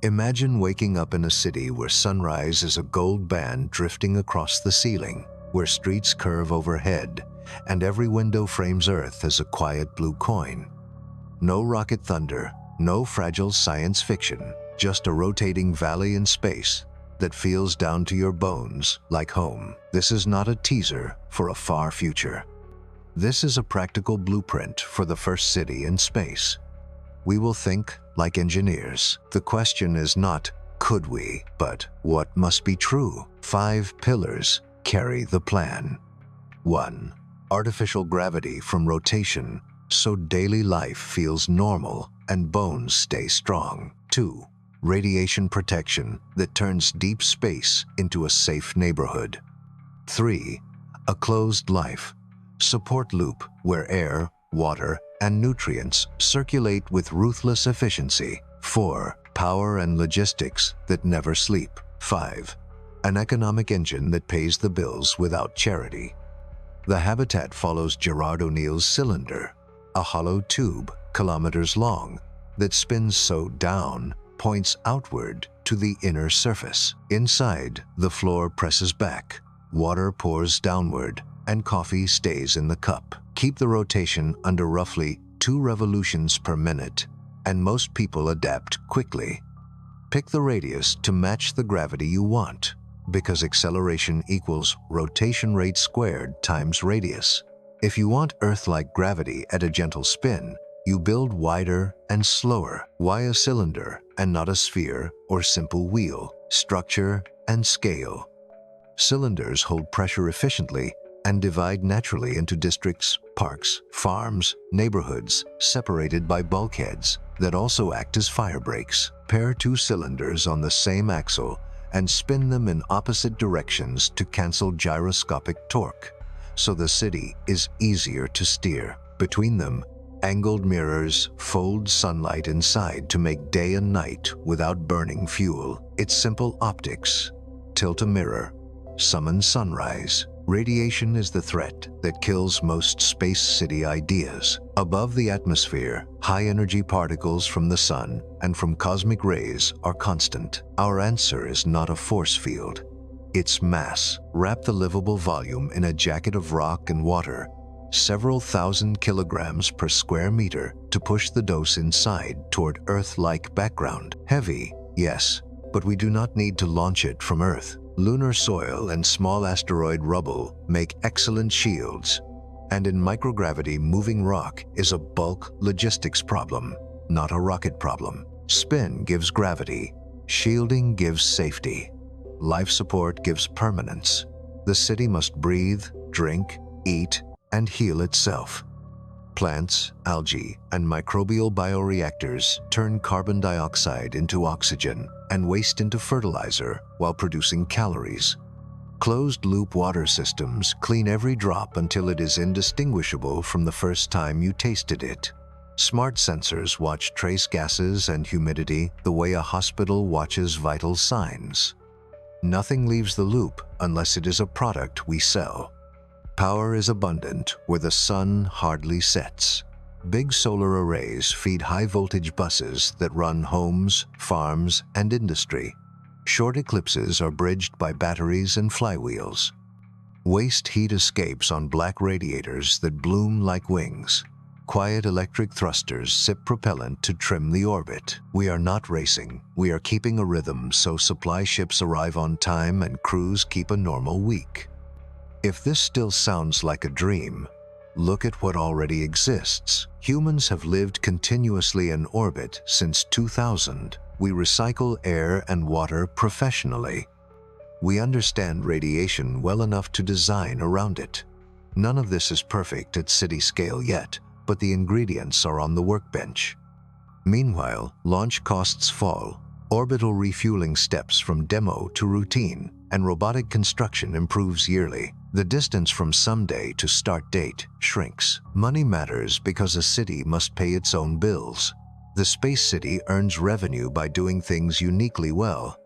Imagine waking up in a city where sunrise is a gold band drifting across the ceiling, where streets curve overhead, and every window frames Earth as a quiet blue coin. No rocket thunder, no fragile science fiction, just a rotating valley in space that feels down to your bones like home. This is not a teaser for a far future. This is a practical blueprint for the first city in space. We will think like engineers. The question is not, could we, but what must be true? 5 pillars carry the plan. 1. Artificial gravity from rotation, so daily life feels normal and bones stay strong. 2. Radiation protection that turns deep space into a safe neighborhood. 3. A closed life, support loop where air, water, and nutrients circulate with ruthless efficiency. 4. Power and logistics that never sleep. 5. An economic engine that pays the bills without charity. The habitat follows Gerard O'Neill's cylinder, a hollow tube kilometers long that spins so down points outward to the inner surface. Inside, the floor presses back, water pours downward, and coffee stays in the cup. Keep the rotation under roughly 2 revolutions per minute, and most people adapt quickly. Pick the radius to match the gravity you want, because acceleration equals rotation rate squared times radius. If you want Earth-like gravity at a gentle spin, you build wider and slower. Why a cylinder and not a sphere or simple wheel? Structure and scale. Cylinders hold pressure efficiently and divide naturally into districts, parks, farms, neighborhoods, separated by bulkheads that also act as fire breaks. Pair 2 cylinders on the same axle and spin them in opposite directions to cancel gyroscopic torque, so the city is easier to steer. Between them, angled mirrors fold sunlight inside to make day and night without burning fuel. It's simple optics. Tilt a mirror, summon sunrise. Radiation is the threat that kills most space city ideas. Above the atmosphere, high-energy particles from the sun and from cosmic rays are constant. Our answer is not a force field. It's mass. Wrap the livable volume in a jacket of rock and water, several thousand kilograms per square meter, to push the dose inside toward Earth-like background. Heavy, yes, but we do not need to launch it from Earth. Lunar soil and small asteroid rubble make excellent shields, and in microgravity, moving rock is a bulk logistics problem, not a rocket problem. Spin gives gravity, shielding gives safety, life support gives permanence. The city must breathe, drink, eat, and heal itself. Plants, algae, and microbial bioreactors turn carbon dioxide into oxygen and waste into fertilizer while producing calories. Closed-loop water systems clean every drop until it is indistinguishable from the first time you tasted it. Smart sensors watch trace gases and humidity the way a hospital watches vital signs. Nothing leaves the loop unless it is a product we sell. Power is abundant where the sun hardly sets. Big solar arrays feed high-voltage buses that run homes, farms, and industry. Short eclipses are bridged by batteries and flywheels. Waste heat escapes on black radiators that bloom like wings. Quiet electric thrusters sip propellant to trim the orbit. We are not racing. We are keeping a rhythm so supply ships arrive on time and crews keep a normal week. If this still sounds like a dream, look at what already exists. Humans have lived continuously in orbit since 2000. We recycle air and water professionally. We understand radiation well enough to design around it. None of this is perfect at city scale yet, but the ingredients are on the workbench. Meanwhile, launch costs fall, orbital refueling steps from demo to routine, and robotic construction improves yearly. The distance from someday to start date shrinks. Money matters because a city must pay its own bills. The space city earns revenue by doing things uniquely well.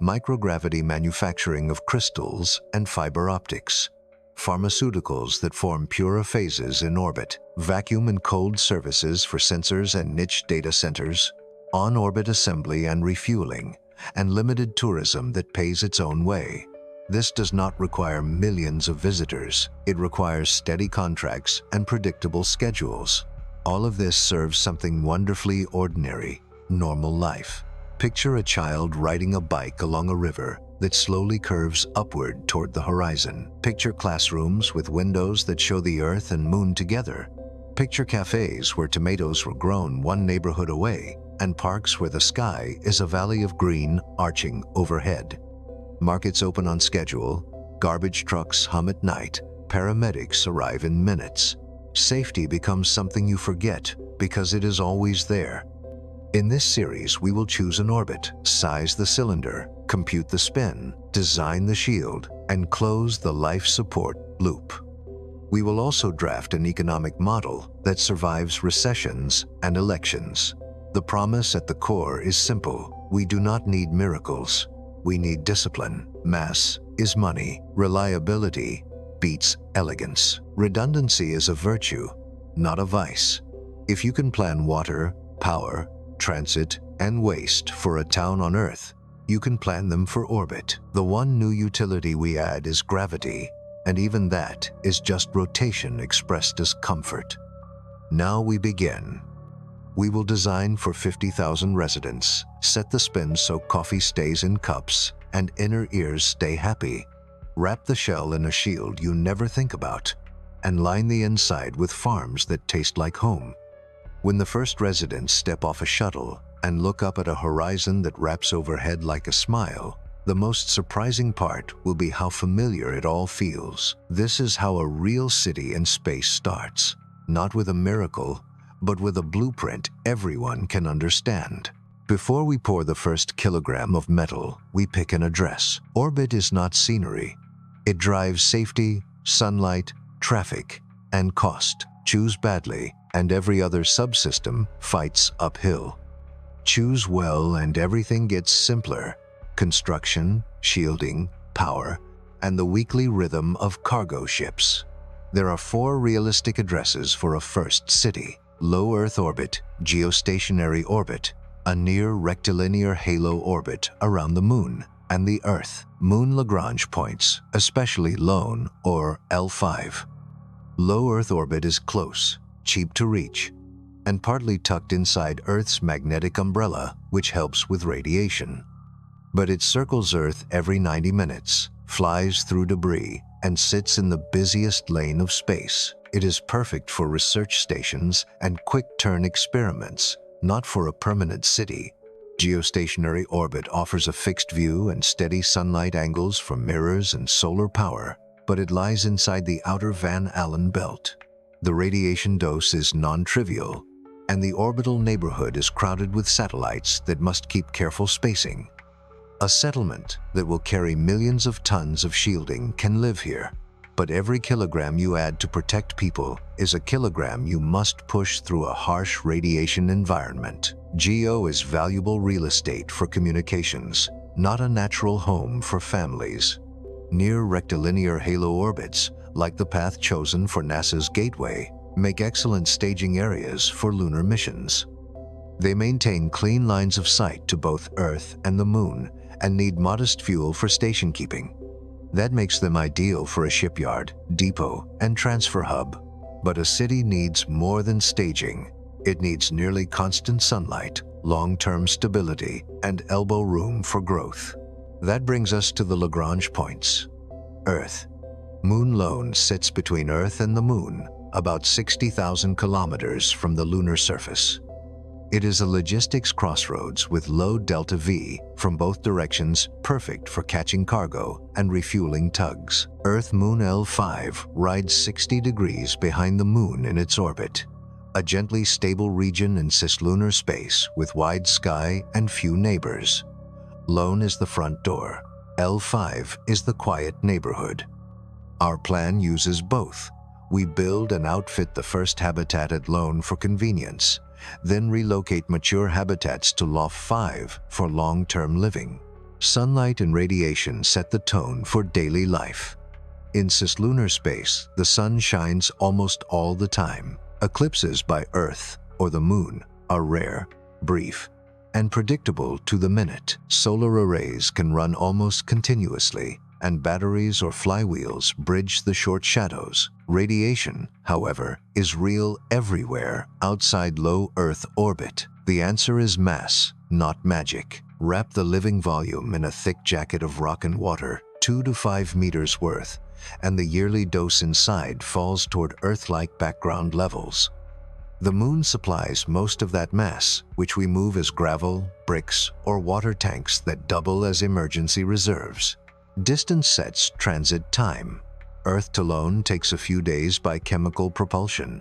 Microgravity manufacturing of crystals and fiber optics. Pharmaceuticals that form purer phases in orbit. Vacuum and cold services for sensors and niche data centers. on-orbit assembly and refueling, and limited tourism that pays its own way. This does not require millions of visitors. It requires steady contracts and predictable schedules. All of this serves something wonderfully ordinary: normal life. Picture a child riding a bike along a river that slowly curves upward toward the horizon. Picture classrooms with windows that show the Earth and Moon together. Picture cafes where tomatoes were grown one neighborhood away, and parks where the sky is a valley of green arching overhead. Markets open on schedule, garbage trucks hum at night, paramedics arrive in minutes. Safety becomes something you forget because it is always there. In this series, we will choose an orbit, size the cylinder, compute the spin, design the shield, and close the life support loop. We will also draft an economic model that survives recessions and elections. The promise at the core is simple: we do not need miracles. We need discipline. Mass is money. Reliability beats elegance. Redundancy is a virtue, not a vice. If you can plan water, power, transit, and waste for a town on Earth, you can plan them for orbit. The one new utility we add is gravity, and even that is just rotation expressed as comfort. Now we begin. We will design for 50,000 residents, set the spin so coffee stays in cups and inner ears stay happy. Wrap the shell in a shield you never think about, and line the inside with farms that taste like home. When the first residents step off a shuttle and look up at a horizon that wraps overhead like a smile, the most surprising part will be how familiar it all feels. This is how a real city in space starts, not with a miracle, but with a blueprint everyone can understand. Before we pour the first kilogram of metal, we pick an address. Orbit is not scenery. It drives safety, sunlight, traffic, and cost. Choose badly, and every other subsystem fights uphill. Choose well, and everything gets simpler. Construction, shielding, power, and the weekly rhythm of cargo ships. There are 4 realistic addresses for a first city: low Earth orbit, geostationary orbit, a near rectilinear halo orbit around the Moon, and the Earth. Moon Lagrange points, especially Lone or L5. Low Earth orbit is close, cheap to reach, and partly tucked inside Earth's magnetic umbrella, which helps with radiation. But it circles Earth every 90 minutes, flies through debris, and sits in the busiest lane of space. It is perfect for research stations and quick-turn experiments, not for a permanent city. Geostationary orbit offers a fixed view and steady sunlight angles from mirrors and solar power, but it lies inside the outer Van Allen belt. The radiation dose is non-trivial, and the orbital neighborhood is crowded with satellites that must keep careful spacing. A settlement that will carry millions of tons of shielding can live here, but every kilogram you add to protect people is a kilogram you must push through a harsh radiation environment. Geo is valuable real estate for communications, not a natural home for families. Near rectilinear halo orbits, like the path chosen for NASA's Gateway, make excellent staging areas for lunar missions. They maintain clean lines of sight to both Earth and the Moon and need modest fuel for station keeping. That makes them ideal for a shipyard, depot, and transfer hub. But a city needs more than staging. It needs nearly constant sunlight, long-term stability, and elbow room for growth. That brings us to the Lagrange points. Earth. Moon Lone sits between Earth and the Moon, about 60,000 kilometers from the lunar surface. It is a logistics crossroads with low delta V from both directions, perfect for catching cargo and refueling tugs. Earth-Moon L5 rides 60 degrees behind the Moon in its orbit, a gently stable region in cislunar space with wide sky and few neighbors. Lone is the front door. L5 is the quiet neighborhood. Our plan uses both. We build and outfit the first habitat at Lone for convenience, then relocate mature habitats to Loft 5 for long-term living. Sunlight and radiation set the tone for daily life. In cislunar space, the sun shines almost all the time. Eclipses by Earth or the Moon are rare, brief, and predictable to the minute. Solar arrays can run almost continuously, and batteries or flywheels bridge the short shadows. Radiation, however, is real everywhere outside low Earth orbit. The answer is mass, not magic. Wrap the living volume in a thick jacket of rock and water, 2 to 5 meters worth, and the yearly dose inside falls toward Earth-like background levels. The moon supplies most of that mass, which we move as gravel, bricks, or water tanks that double as emergency reserves. Distance sets transit time. Earth to Lone takes a few days by chemical propulsion.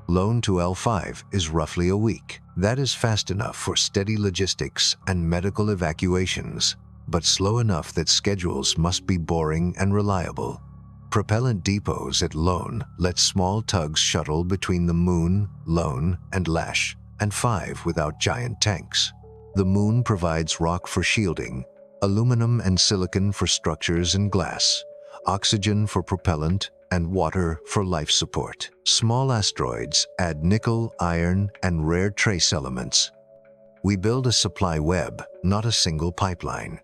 Lone to L5 is roughly a week. That is fast enough for steady logistics and medical evacuations, but slow enough that schedules must be boring and reliable. Propellant depots at Lone let small tugs shuttle between the Moon, Lone, and Lash, and 5 without giant tanks. The Moon provides rock for shielding, aluminum and silicon for structures and glass, oxygen for propellant, and water for life support. Small asteroids add nickel, iron, and rare trace elements. We build a supply web, not a single pipeline.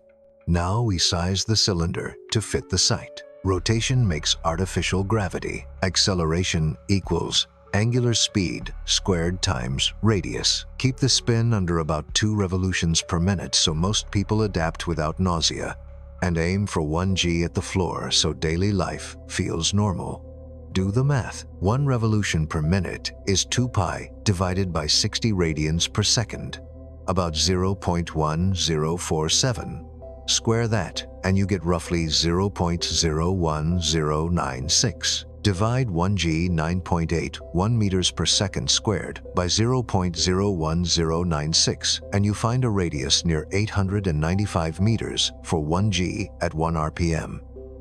Now we size the cylinder to fit the site. Rotation makes artificial gravity. Acceleration equals angular speed squared times radius. Keep the spin under about 2 revolutions per minute so most people adapt without nausea, and aim for 1 G at the floor so daily life feels normal. Do the math. 1 revolution per minute is 2 pi divided by 60 radians per second, about 0.1047. Square that, and you get roughly 0.01096. Divide 1G 9.8 1 meters per second squared by 0.01096, and you find a radius near 895 meters for 1G at 1 RPM.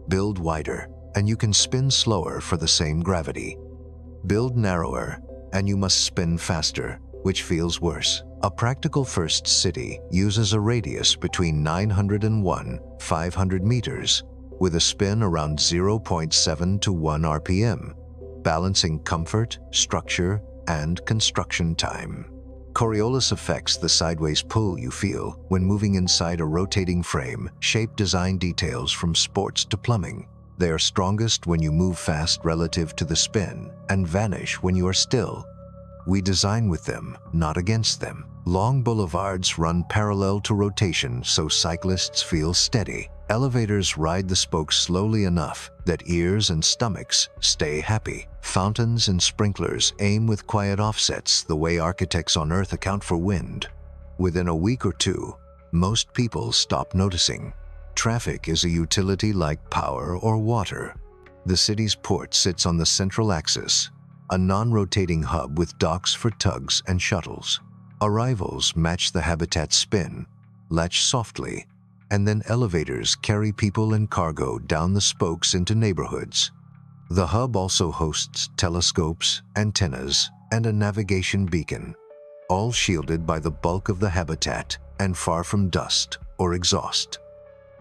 Build wider, and you can spin slower for the same gravity. Build narrower, and you must spin faster, which feels worse. A practical first city uses a radius between 901 500 meters, with a spin around 0.7 to 1 RPM, balancing comfort, structure, and construction time. Coriolis affects the sideways pull you feel when moving inside a rotating frame. Shape design details from sports to plumbing. They are strongest when you move fast relative to the spin and vanish when you are still. We design with them, not against them. Long boulevards run parallel to rotation so cyclists feel steady. Elevators ride the spokes slowly enough that ears and stomachs stay happy. Fountains and sprinklers aim with quiet offsets the way architects on Earth account for wind. Within a week or two, most people stop noticing. Traffic is a utility like power or water. The city's port sits on the central axis, a non-rotating hub with docks for tugs and shuttles. Arrivals match the habitat's spin, latch softly, and then elevators carry people and cargo down the spokes into neighborhoods. The hub also hosts telescopes, antennas, and a navigation beacon, all shielded by the bulk of the habitat and far from dust or exhaust.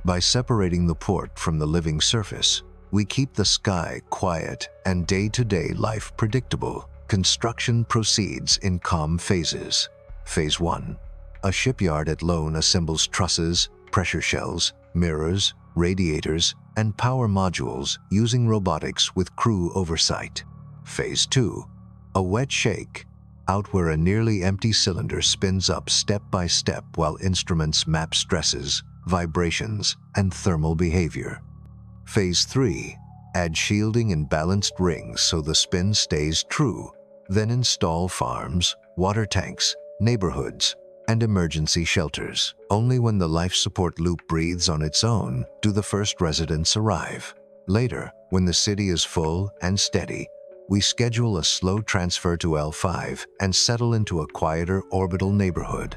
By separating the port from the living surface, we keep the sky quiet and day-to-day life predictable. Construction proceeds in calm phases. Phase 1. A shipyard at Lone assembles trusses, pressure shells, mirrors, radiators, and power modules using robotics with crew oversight. Phase 2. A wet shake, out where a nearly empty cylinder spins up step by step while instruments map stresses, vibrations, and thermal behavior. Phase 3. Add shielding and balanced rings so the spin stays true. Then install farms, water tanks, neighborhoods, and emergency shelters. Only when the life support loop breathes on its own do the first residents arrive. Later, when the city is full and steady, we schedule a slow transfer to L5 and settle into a quieter orbital neighborhood.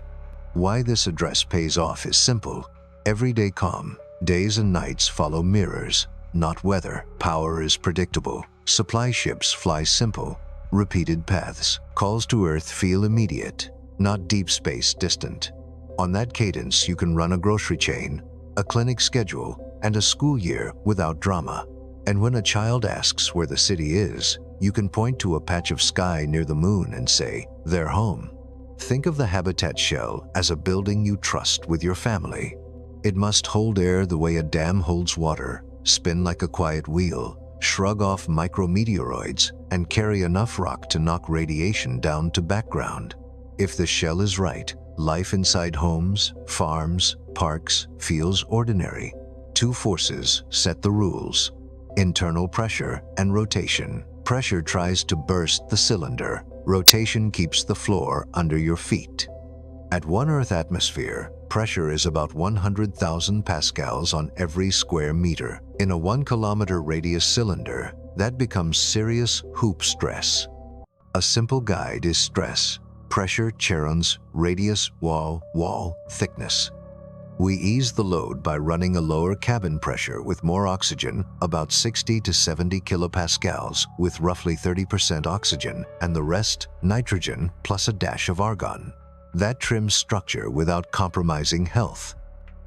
Why this address pays off is simple. Everyday calm. Days and nights follow mirrors, not weather. Power is predictable. Supply ships fly simple, repeated paths. Calls to Earth feel immediate, not deep space distant. On that cadence, you can run a grocery chain, a clinic schedule, and a school year without drama. And when a child asks where the city is, you can point to a patch of sky near the moon and say, "They're home." Think of the habitat shell as a building you trust with your family. It must hold air the way a dam holds water, spin like a quiet wheel, shrug off micrometeoroids, and carry enough rock to knock radiation down to background. If the shell is right, life inside homes, farms, parks feels ordinary. Two forces set the rules: internal pressure and rotation. Pressure tries to burst the cylinder. Rotation keeps the floor under your feet. At 1 Earth atmosphere, pressure is about 100,000 pascals on every square meter. In a 1-kilometer radius cylinder, that becomes serious hoop stress. A simple guide is stress, pressure, cherons, radius, wall, thickness. We ease the load by running a lower cabin pressure with more oxygen, about 60 to 70 kilopascals, with roughly 30% oxygen, and the rest nitrogen plus a dash of argon. That trims structure without compromising health.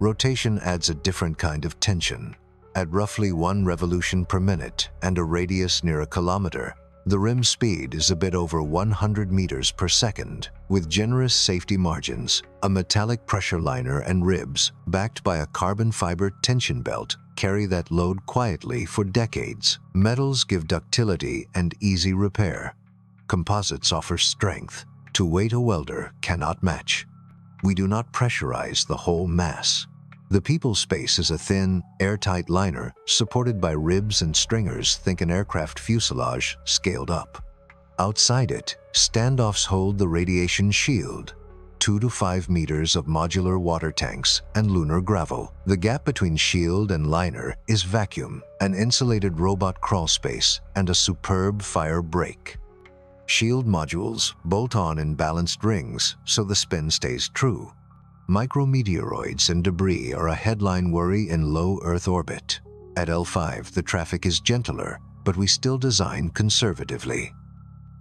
Rotation adds a different kind of tension. At roughly 1 revolution per minute and a radius near a kilometer, the rim speed is a bit over 100 meters per second. With generous safety margins, a metallic pressure liner and ribs, backed by a carbon fiber tension belt, carry that load quietly for decades. Metals give ductility and easy repair. Composites offer strength to weight a welder cannot match. We do not pressurize the whole mass. The people space is a thin, airtight liner supported by ribs and stringers. Think an aircraft fuselage scaled up. Outside it, standoffs hold the radiation shield, 2 to 5 meters of modular water tanks and lunar gravel. The gap between shield and liner is vacuum, an insulated robot crawl space, and a superb fire break. Shield modules bolt on in balanced rings so the spin stays true. Micrometeoroids and debris are a headline worry in low Earth orbit. At L5, the traffic is gentler, but we still design conservatively.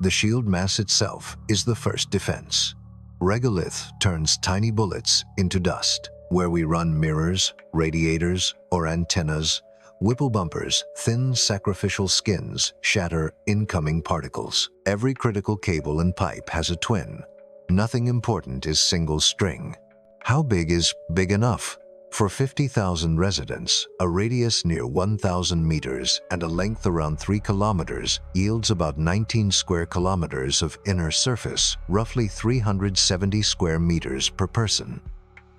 The shield mass itself is the first defense. Regolith turns tiny bullets into dust. Where we run mirrors, radiators, or antennas, Whipple bumpers, thin sacrificial skins, shatter incoming particles. Every critical cable and pipe has a twin. Nothing important is single string. How big is big enough? For 50,000 residents, a radius near 1,000 meters and a length around 3 kilometers yields about 19 square kilometers of inner surface, roughly 370 square meters per person.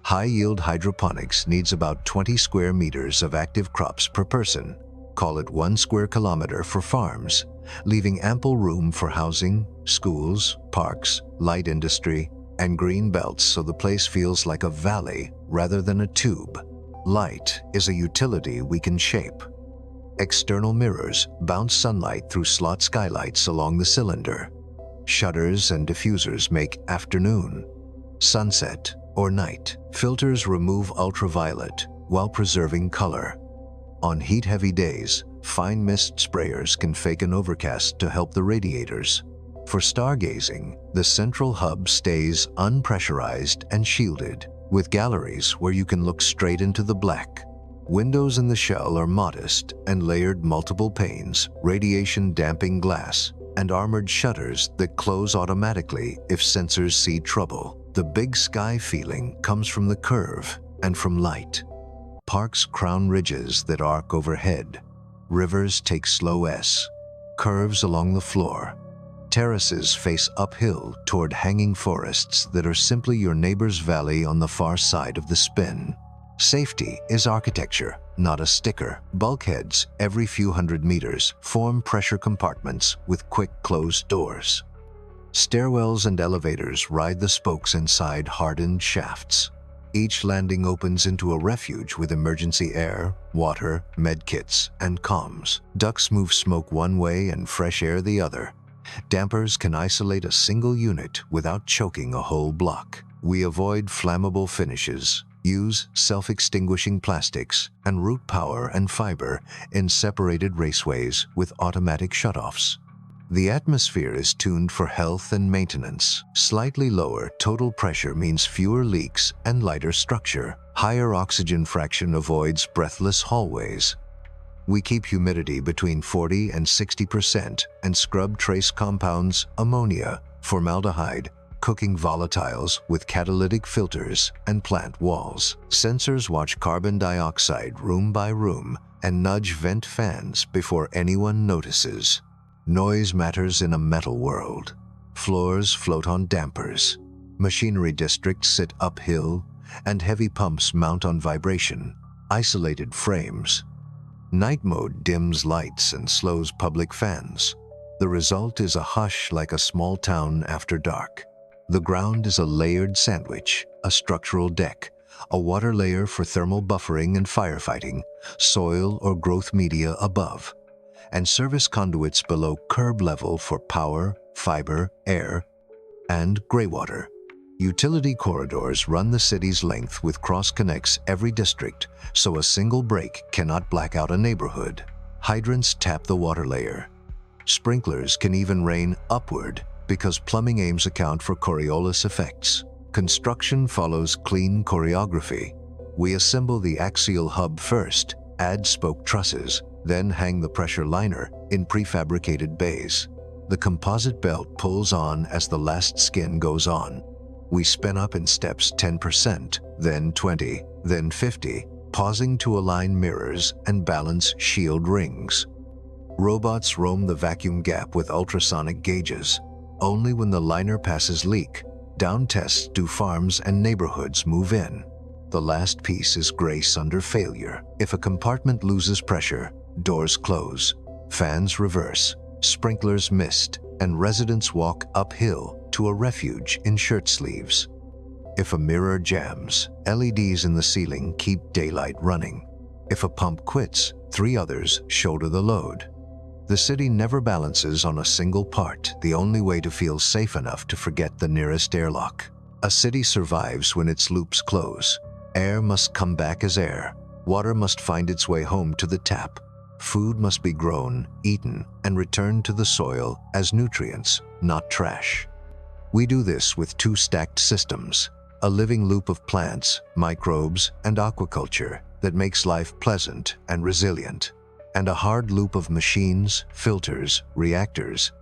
High-yield hydroponics needs about 20 square meters of active crops per person. Call it 1 square kilometer for farms, leaving ample room for housing, schools, parks, light industry, and green belts so the place feels like a valley rather than a tube. Light is a utility we can shape. External mirrors bounce sunlight through slot skylights along the cylinder. Shutters and diffusers make afternoon, sunset, or night. Filters remove ultraviolet while preserving color. On heat-heavy days, fine mist sprayers can fake an overcast to help the radiators. For stargazing, the central hub stays unpressurized and shielded, with galleries where you can look straight into the black. Windows in the shell are modest and layered multiple panes, radiation-damping glass, and armored shutters that close automatically if sensors see trouble. The big sky feeling comes from the curve and from light. Parks crown ridges that arc overhead. Rivers take slow S, curves along the floor. Terraces face uphill toward hanging forests that are simply your neighbor's valley on the far side of the spin. Safety is architecture, not a sticker. Bulkheads, every few hundred meters, form pressure compartments with quick closed doors. Stairwells and elevators ride the spokes inside hardened shafts. Each landing opens into a refuge with emergency air, water, medkits, and comms. Ducts move smoke one way and fresh air the other. Dampers can isolate a single unit without choking a whole block. We avoid flammable finishes, use self-extinguishing plastics, and route power and fiber in separated raceways with automatic shutoffs. The atmosphere is tuned for health and maintenance. Slightly lower total pressure means fewer leaks and lighter structure. Higher oxygen fraction avoids breathless hallways. We keep humidity between 40 and 60% and scrub trace compounds, ammonia, formaldehyde, cooking volatiles with catalytic filters and plant walls. Sensors watch carbon dioxide room by room and nudge vent fans before anyone notices. Noise matters in a metal world. Floors float on dampers. Machinery districts sit uphill, and heavy pumps mount on vibration. Isolated frames. Night mode dims lights and slows public fans. The result is a hush like a small town after dark. The ground is a layered sandwich, a structural deck, a water layer for thermal buffering and firefighting, soil or growth media above, and service conduits below curb level for power, fiber, air, and greywater. Utility corridors run the city's length with cross-connects every district, so a single break cannot black out a neighborhood. Hydrants tap the water layer. Sprinklers can even rain upward because plumbing aims account for Coriolis effects. Construction follows clean choreography. We assemble the axial hub first, add spoke trusses, then hang the pressure liner in prefabricated bays. The composite belt pulls on as the last skin goes on. We spin up in steps 10%, then 20, then 50, pausing to align mirrors and balance shield rings. Robots roam the vacuum gap with ultrasonic gauges. Only when the liner passes leak, down tests do farms and neighborhoods move in. The last piece is grace under failure. If a compartment loses pressure, doors close, fans reverse, sprinklers mist, and residents walk uphill to a refuge in shirt sleeves. If a mirror jams, LEDs in the ceiling keep daylight running. If a pump quits, 3 others shoulder the load. The city never balances on a single part, the only way to feel safe enough to forget the nearest airlock. A city survives when its loops close. Air must come back as air. Water must find its way home to the tap. Food must be grown, eaten, and returned to the soil as nutrients, not trash. We do this with 2 stacked systems, a living loop of plants, microbes, and aquaculture that makes life pleasant and resilient, and a hard loop of machines, filters, reactors,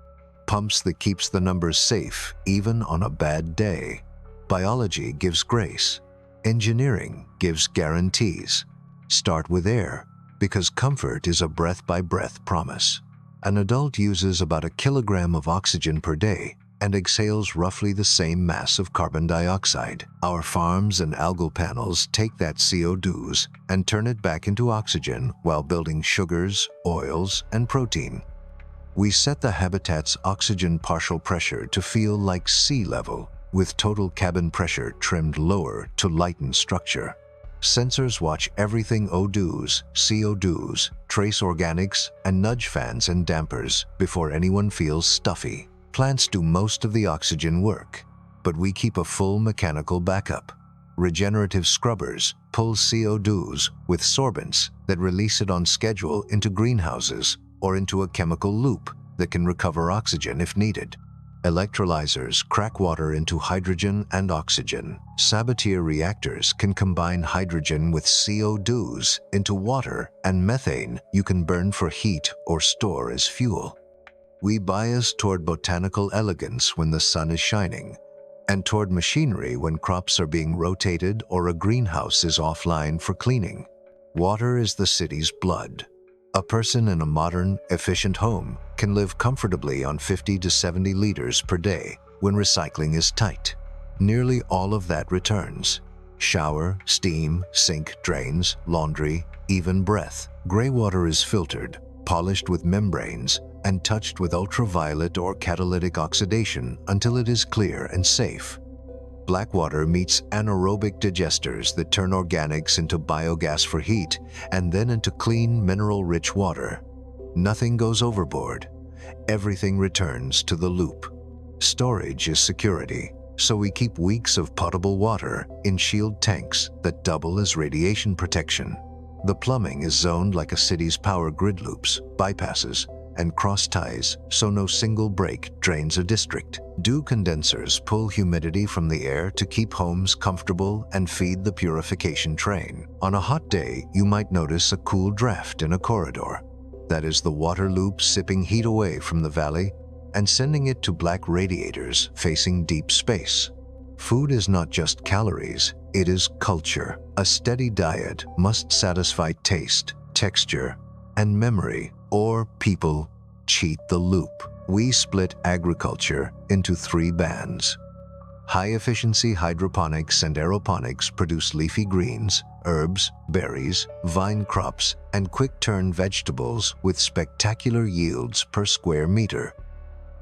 pumps that keeps the numbers safe even on a bad day. Biology gives grace. Engineering gives guarantees. Start with air, because comfort is a breath-by-breath promise. An adult uses about 1 kilogram of oxygen per day and exhales roughly the same mass of carbon dioxide. Our farms and algal panels take that CO2s and turn it back into oxygen while building sugars, oils, and protein. We set the habitat's oxygen partial pressure to feel like sea level, with total cabin pressure trimmed lower to lighten structure. Sensors watch everything O2s, CO2s, trace organics, and nudge fans and dampers before anyone feels stuffy. Plants do most of the oxygen work, but we keep a full mechanical backup. Regenerative scrubbers pull CO2s with sorbents that release it on schedule into greenhouses or into a chemical loop that can recover oxygen if needed. Electrolyzers crack water into hydrogen and oxygen. Sabatier reactors can combine hydrogen with CO2s into water and methane you can burn for heat or store as fuel. We bias toward botanical elegance when the sun is shining, and toward machinery when crops are being rotated or a greenhouse is offline for cleaning. Water is the city's blood. A person in a modern, efficient home can live comfortably on 50 to 70 liters per day when recycling is tight. Nearly all of that returns. Shower, steam, sink, drains, laundry, even breath. Gray water is filtered, polished with membranes, and touched with ultraviolet or catalytic oxidation until it is clear and safe. Black water meets anaerobic digesters that turn organics into biogas for heat and then into clean, mineral-rich water. Nothing goes overboard. Everything returns to the loop. Storage is security, so we keep weeks of potable water in shield tanks that double as radiation protection. The plumbing is zoned like a city's power grid loops, bypasses, and cross ties, so no single break drains a district. Dew condensers pull humidity from the air to keep homes comfortable and feed the purification train. On a hot day, you might notice a cool draft in a corridor. That is the water loop sipping heat away from the valley and sending it to black radiators facing deep space. Food is not just calories, it is culture. A steady diet must satisfy taste, texture, and memory, or people cheat the loop. We split agriculture into 3 bands. High-efficiency hydroponics and aeroponics produce leafy greens, herbs, berries, vine crops, and quick-turn vegetables with spectacular yields per square meter.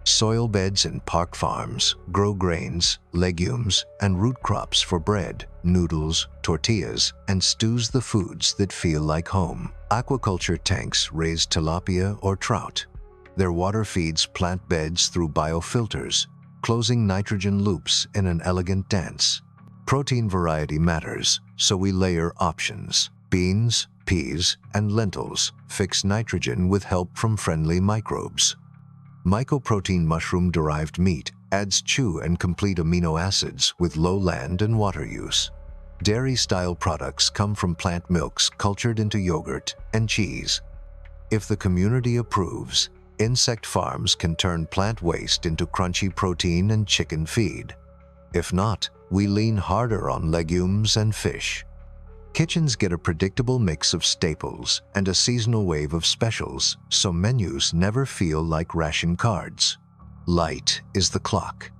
Soil beds and park farms grow grains, legumes, and root crops for bread, noodles, tortillas, and stews, the foods that feel like home. Aquaculture tanks raise tilapia or trout. Their water feeds plant beds through biofilters, closing nitrogen loops in an elegant dance. Protein variety matters, so we layer options. Beans, peas, and lentils fix nitrogen with help from friendly microbes. Mycoprotein mushroom-derived meat adds chew and complete amino acids with low land and water use. Dairy-style products come from plant milks cultured into yogurt and cheese. If the community approves, insect farms can turn plant waste into crunchy protein and chicken feed. If not, we lean harder on legumes and fish. Kitchens get a predictable mix of staples and a seasonal wave of specials, so menus never feel like ration cards. Light is the clock.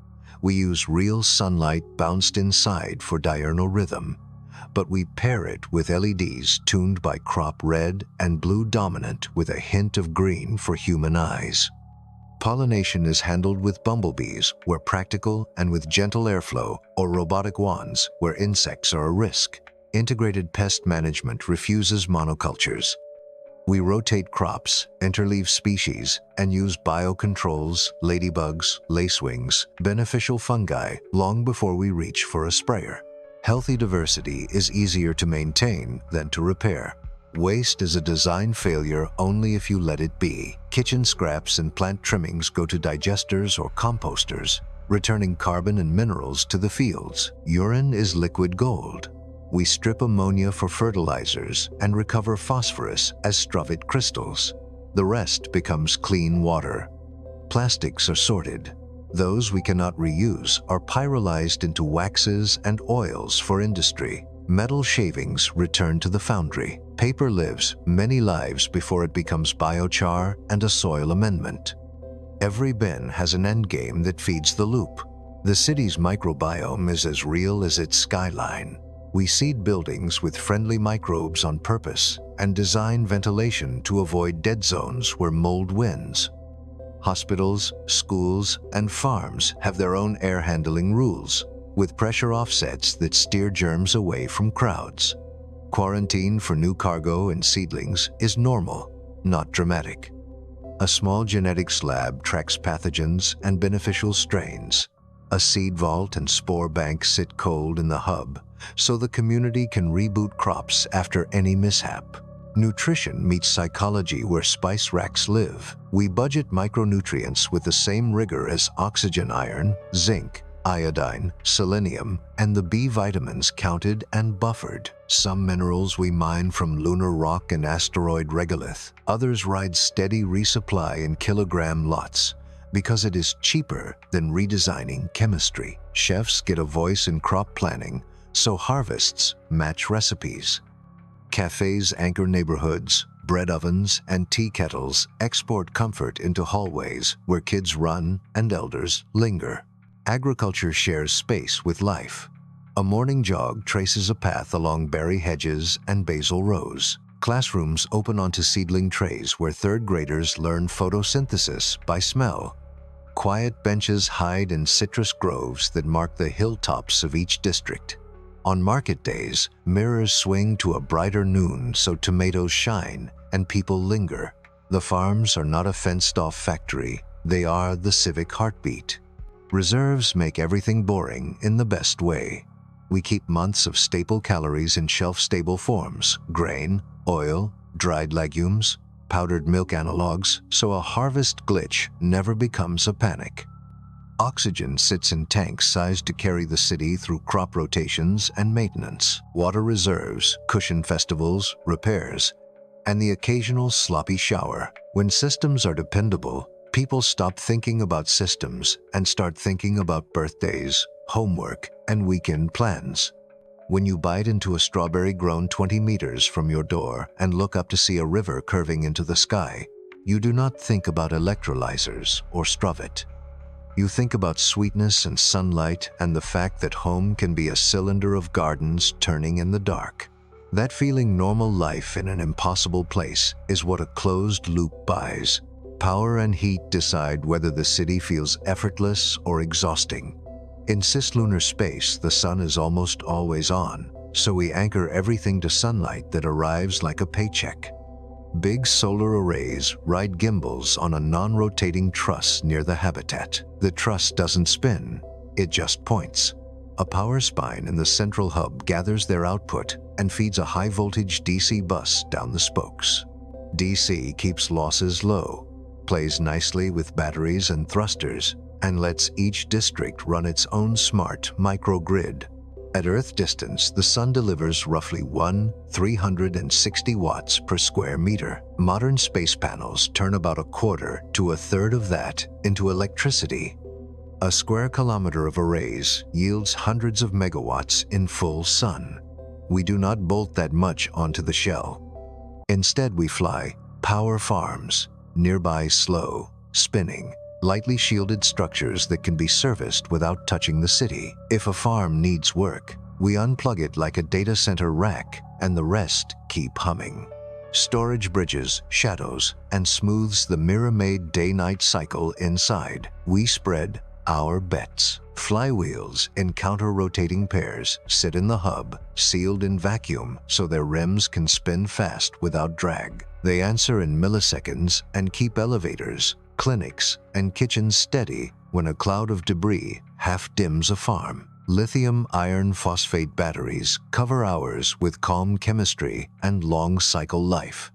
We use real sunlight bounced inside for diurnal rhythm, but we pair it with LEDs tuned by crop red and blue dominant with a hint of green for human eyes. Pollination is handled with bumblebees where practical and with gentle airflow, or robotic wands where insects are a risk. Integrated pest management refuses monocultures. We rotate crops, interleave species, and use biocontrols, ladybugs, lacewings, beneficial fungi long before we reach for a sprayer. Healthy diversity is easier to maintain than to repair. Waste is a design failure only if you let it be. Kitchen scraps and plant trimmings go to digesters or composters, returning carbon and minerals to the fields. Urine is liquid gold. We strip ammonia for fertilizers and recover phosphorus as struvite crystals. The rest becomes clean water. Plastics are sorted. Those we cannot reuse are pyrolyzed into waxes and oils for industry. Metal shavings return to the foundry. Paper lives many lives before it becomes biochar and a soil amendment. Every bin has an endgame that feeds the loop. The city's microbiome is as real as its skyline. We seed buildings with friendly microbes on purpose and design ventilation to avoid dead zones where mold wins. Hospitals, schools, and farms have their own air handling rules, with pressure offsets that steer germs away from crowds. Quarantine for new cargo and seedlings is normal, not dramatic. A small genetics lab tracks pathogens and beneficial strains. A seed vault and spore bank sit cold in the hub, so the community can reboot crops after any mishap. Nutrition meets psychology where spice racks live. We budget micronutrients with the same rigor as oxygen, iron, zinc, iodine, selenium, and the B vitamins counted and buffered. Some minerals we mine from lunar rock and asteroid regolith. Others ride steady resupply in kilogram lots, because it is cheaper than redesigning chemistry. Chefs get a voice in crop planning, so harvests match recipes. Cafes anchor neighborhoods, bread ovens and tea kettles export comfort into hallways where kids run and elders linger. Agriculture shares space with life. A morning jog traces a path along berry hedges and basil rows. Classrooms open onto seedling trays where third graders learn photosynthesis by smell. Quiet benches hide in citrus groves that mark the hilltops of each district. On market days, mirrors swing to a brighter noon so tomatoes shine and people linger. The farms are not a fenced-off factory, they are the civic heartbeat. Reserves make everything boring in the best way. We keep months of staple calories in shelf-stable forms: grain, oil, dried legumes, powdered milk analogs, so a harvest glitch never becomes a panic. Oxygen sits in tanks sized to carry the city through crop rotations and maintenance. Water reserves cushion festivals, repairs, and the occasional sloppy shower. When systems are dependable, People stop thinking about systems and start thinking about birthdays, homework, and weekend plans. When you bite into a strawberry grown 20 meters from your door and look up to see a river curving into the sky, you do not think about electrolyzers or Stravit. You think about sweetness and sunlight and the fact that home can be a cylinder of gardens turning in the dark. That feeling normal life in an impossible place is what a closed loop buys. Power and heat decide whether the city feels effortless or exhausting. In cislunar space, the sun is almost always on, so we anchor everything to sunlight that arrives like a paycheck. Big solar arrays ride gimbals on a non-rotating truss near the habitat. The truss doesn't spin, it just points. A power spine in the central hub gathers their output and feeds a high-voltage DC bus down the spokes. DC keeps losses low, plays nicely with batteries and thrusters, and lets each district run its own smart microgrid. At Earth distance, the sun delivers roughly 360 watts per square meter. Modern space panels turn about a quarter to a third of that into electricity. A square kilometer of arrays yields hundreds of megawatts in full sun. We do not bolt that much onto the shell. Instead, we fly power farms, nearby slow, spinning, lightly shielded structures that can be serviced without touching the city. If a farm needs work, we unplug it like a data center rack, and the rest keep humming. Storage bridges, shadows, and smooths the mirror-made day-night cycle inside. We spread our bets. Flywheels in counter-rotating pairs sit in the hub, sealed in vacuum so their rims can spin fast without drag. They answer in milliseconds and keep elevators, clinics, and kitchens steady when a cloud of debris half dims a farm. Lithium iron phosphate batteries cover hours with calm chemistry and long cycle life.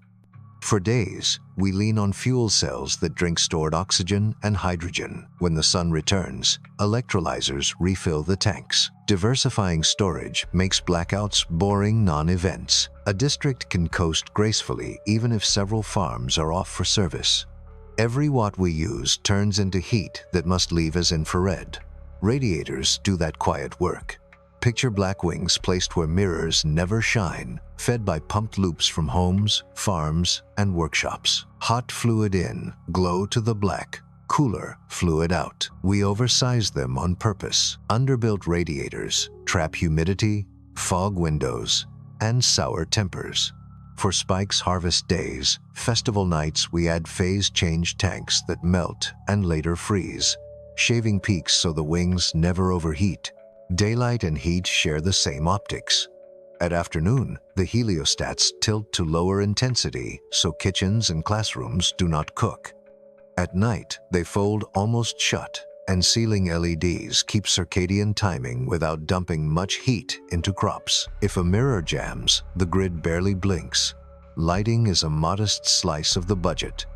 For days, we lean on fuel cells that drink stored oxygen and hydrogen. When the sun returns, electrolyzers refill the tanks. Diversifying storage makes blackouts boring non-events. A district can coast gracefully even if several farms are off for service. Every watt we use turns into heat that must leave as infrared. Radiators do that quiet work. Picture black wings placed where mirrors never shine, fed by pumped loops from homes, farms, and workshops. Hot fluid in, glow to the black, cooler fluid out. We oversize them on purpose. Underbuilt radiators trap humidity, fog windows, and sour tempers. For Spike's harvest days, festival nights, we add phase change tanks that melt and later freeze, shaving peaks so the wings never overheat. Daylight and heat share the same optics. At afternoon, the heliostats tilt to lower intensity so kitchens and classrooms do not cook. At night, they fold almost shut, and ceiling LEDs keep circadian timing without dumping much heat into crops. If a mirror jams, the grid barely blinks. Lighting is a modest slice of the budget.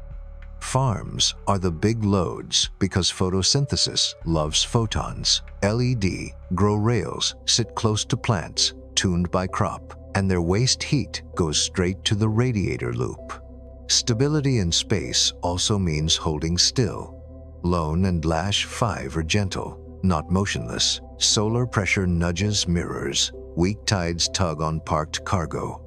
Farms are the big loads because photosynthesis loves photons. LED grow rails sit close to plants, tuned by crop, and their waste heat goes straight to the radiator loop. Stability in space also means holding still. Lone and Lash 5 are gentle, not motionless. Solar pressure nudges mirrors. Weak tides tug on parked cargo.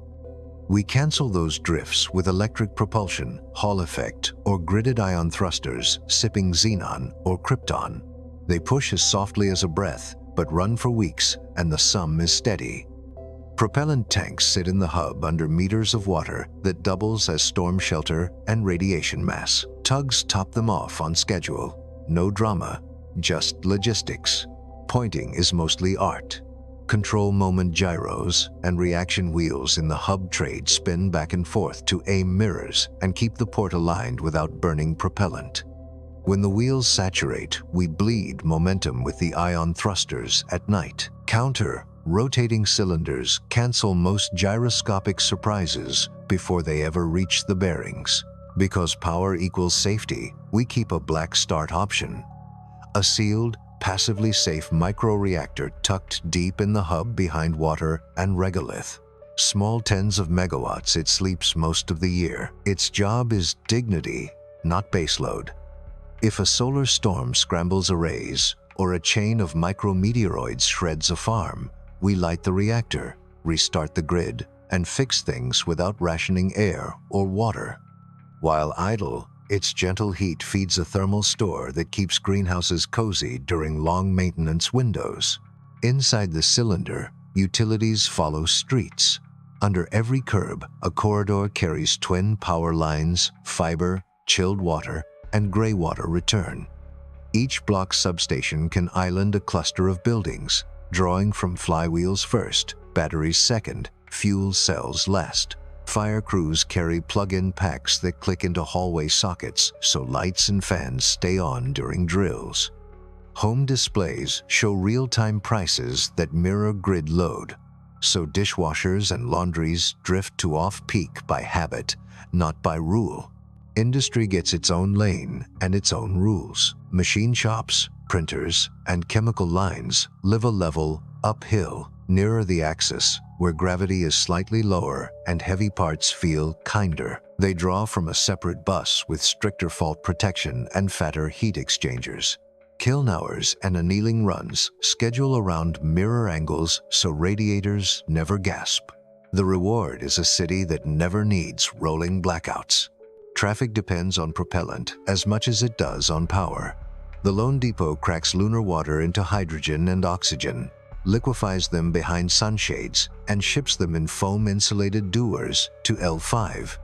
We cancel those drifts with electric propulsion, Hall effect, or gridded ion thrusters, sipping xenon or krypton. They push as softly as a breath, but run for weeks, and the sum is steady. Propellant tanks sit in the hub under meters of water that doubles as storm shelter and radiation mass. Tugs top them off on schedule. No drama, just logistics. Pointing is mostly art. Control moment gyros and reaction wheels in the hub trade spin back and forth to aim mirrors and keep the port aligned without burning propellant. When the wheels saturate, we bleed momentum with the ion thrusters at night. Counter rotating cylinders cancel most gyroscopic surprises before they ever reach the bearings. Because power equals safety, we keep a black start option. A sealed, passively safe microreactor tucked deep in the hub behind water and regolith. Small tens of megawatts, it sleeps most of the year. Its job is dignity, not baseload. If a solar storm scrambles arrays or a chain of micrometeoroids shreds a farm, we light the reactor, restart the grid, and fix things without rationing air or water. While idle, its gentle heat feeds a thermal store that keeps greenhouses cozy during long maintenance windows. Inside the cylinder, utilities follow streets. Under every curb, a corridor carries twin power lines, fiber, chilled water, and gray water return. Each block substation can island a cluster of buildings, drawing from flywheels first, batteries second, fuel cells last. Fire crews carry plug-in packs that click into hallway sockets so lights and fans stay on during drills. Home displays show real-time prices that mirror grid load, so dishwashers and laundries drift to off-peak by habit, not by rule. Industry gets its own lane and its own rules. Machine shops, printers, and chemical lines live a level uphill, nearer the axis, where gravity is slightly lower and heavy parts feel kinder. They draw from a separate bus with stricter fault protection and fatter heat exchangers. Kiln hours and annealing runs schedule around mirror angles so radiators never gasp. The reward is a city that never needs rolling blackouts. Traffic depends on propellant as much as it does on power. The Lone Depot cracks lunar water into hydrogen and oxygen, liquefies them behind sunshades, and ships them in foam-insulated dewars to L5.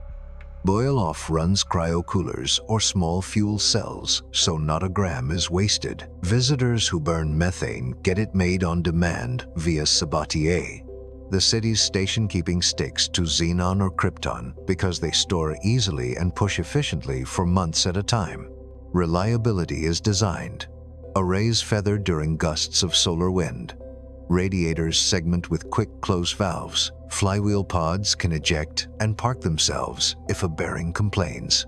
Boil-off runs cryocoolers or small fuel cells, so not a gram is wasted. Visitors who burn methane get it made on demand via Sabatier. The city's station-keeping sticks to xenon or krypton because they store easily and push efficiently for months at a time. Reliability is designed. Arrays feather during gusts of solar wind. Radiators segment with quick close valves. Flywheel pods can eject and park themselves if a bearing complains.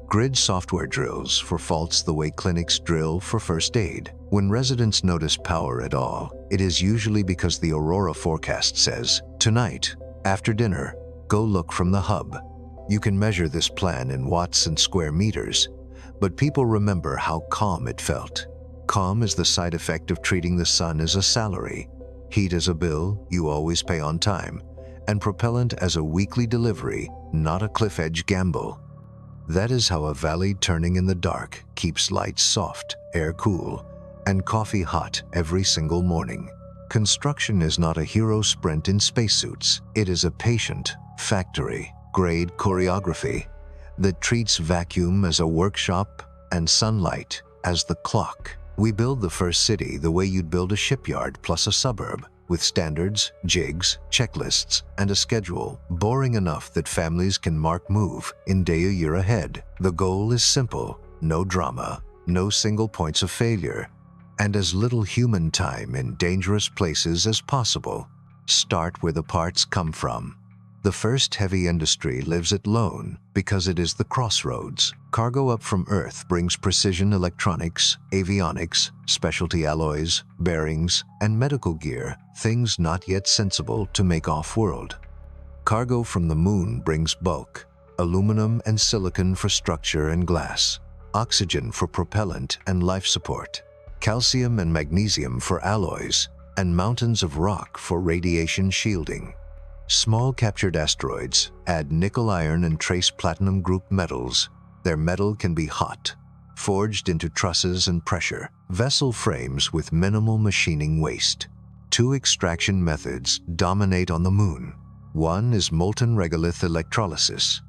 Grid software drills for faults the way clinics drill for first aid. When residents notice power at all, it is usually because the Aurora forecast says, "Tonight, after dinner, go look from the hub." You can measure this plan in watts and square meters, but people remember how calm it felt. Calm is the side effect of treating the sun as a salary, heat as a bill you always pay on time, and propellant as a weekly delivery, not a cliff-edge gamble. That is how a valley turning in the dark keeps lights soft, air cool, and coffee hot every single morning. Construction is not a hero sprint in spacesuits. It is a patient, factory-grade choreography that treats vacuum as a workshop and sunlight as the clock. We build the first city the way you'd build a shipyard plus a suburb, with standards, jigs, checklists, and a schedule boring enough that families can mark move in day a year ahead. The goal is simple: no drama, no single points of failure, and as little human time in dangerous places as possible. Start where the parts come from. The first heavy industry lives at Lone because it is the crossroads. Cargo up from Earth brings precision electronics, avionics, specialty alloys, bearings, and medical gear, things not yet sensible to make off-world. Cargo from the Moon brings bulk, aluminum and silicon for structure and glass, oxygen for propellant and life support, calcium and magnesium for alloys, and mountains of rock for radiation shielding. Small captured asteroids add nickel, iron, and trace platinum group metals. Their metal can be hot, forged into trusses and pressure vessel frames with minimal machining waste. Two extraction methods dominate on the Moon. One is molten regolith electrolysis.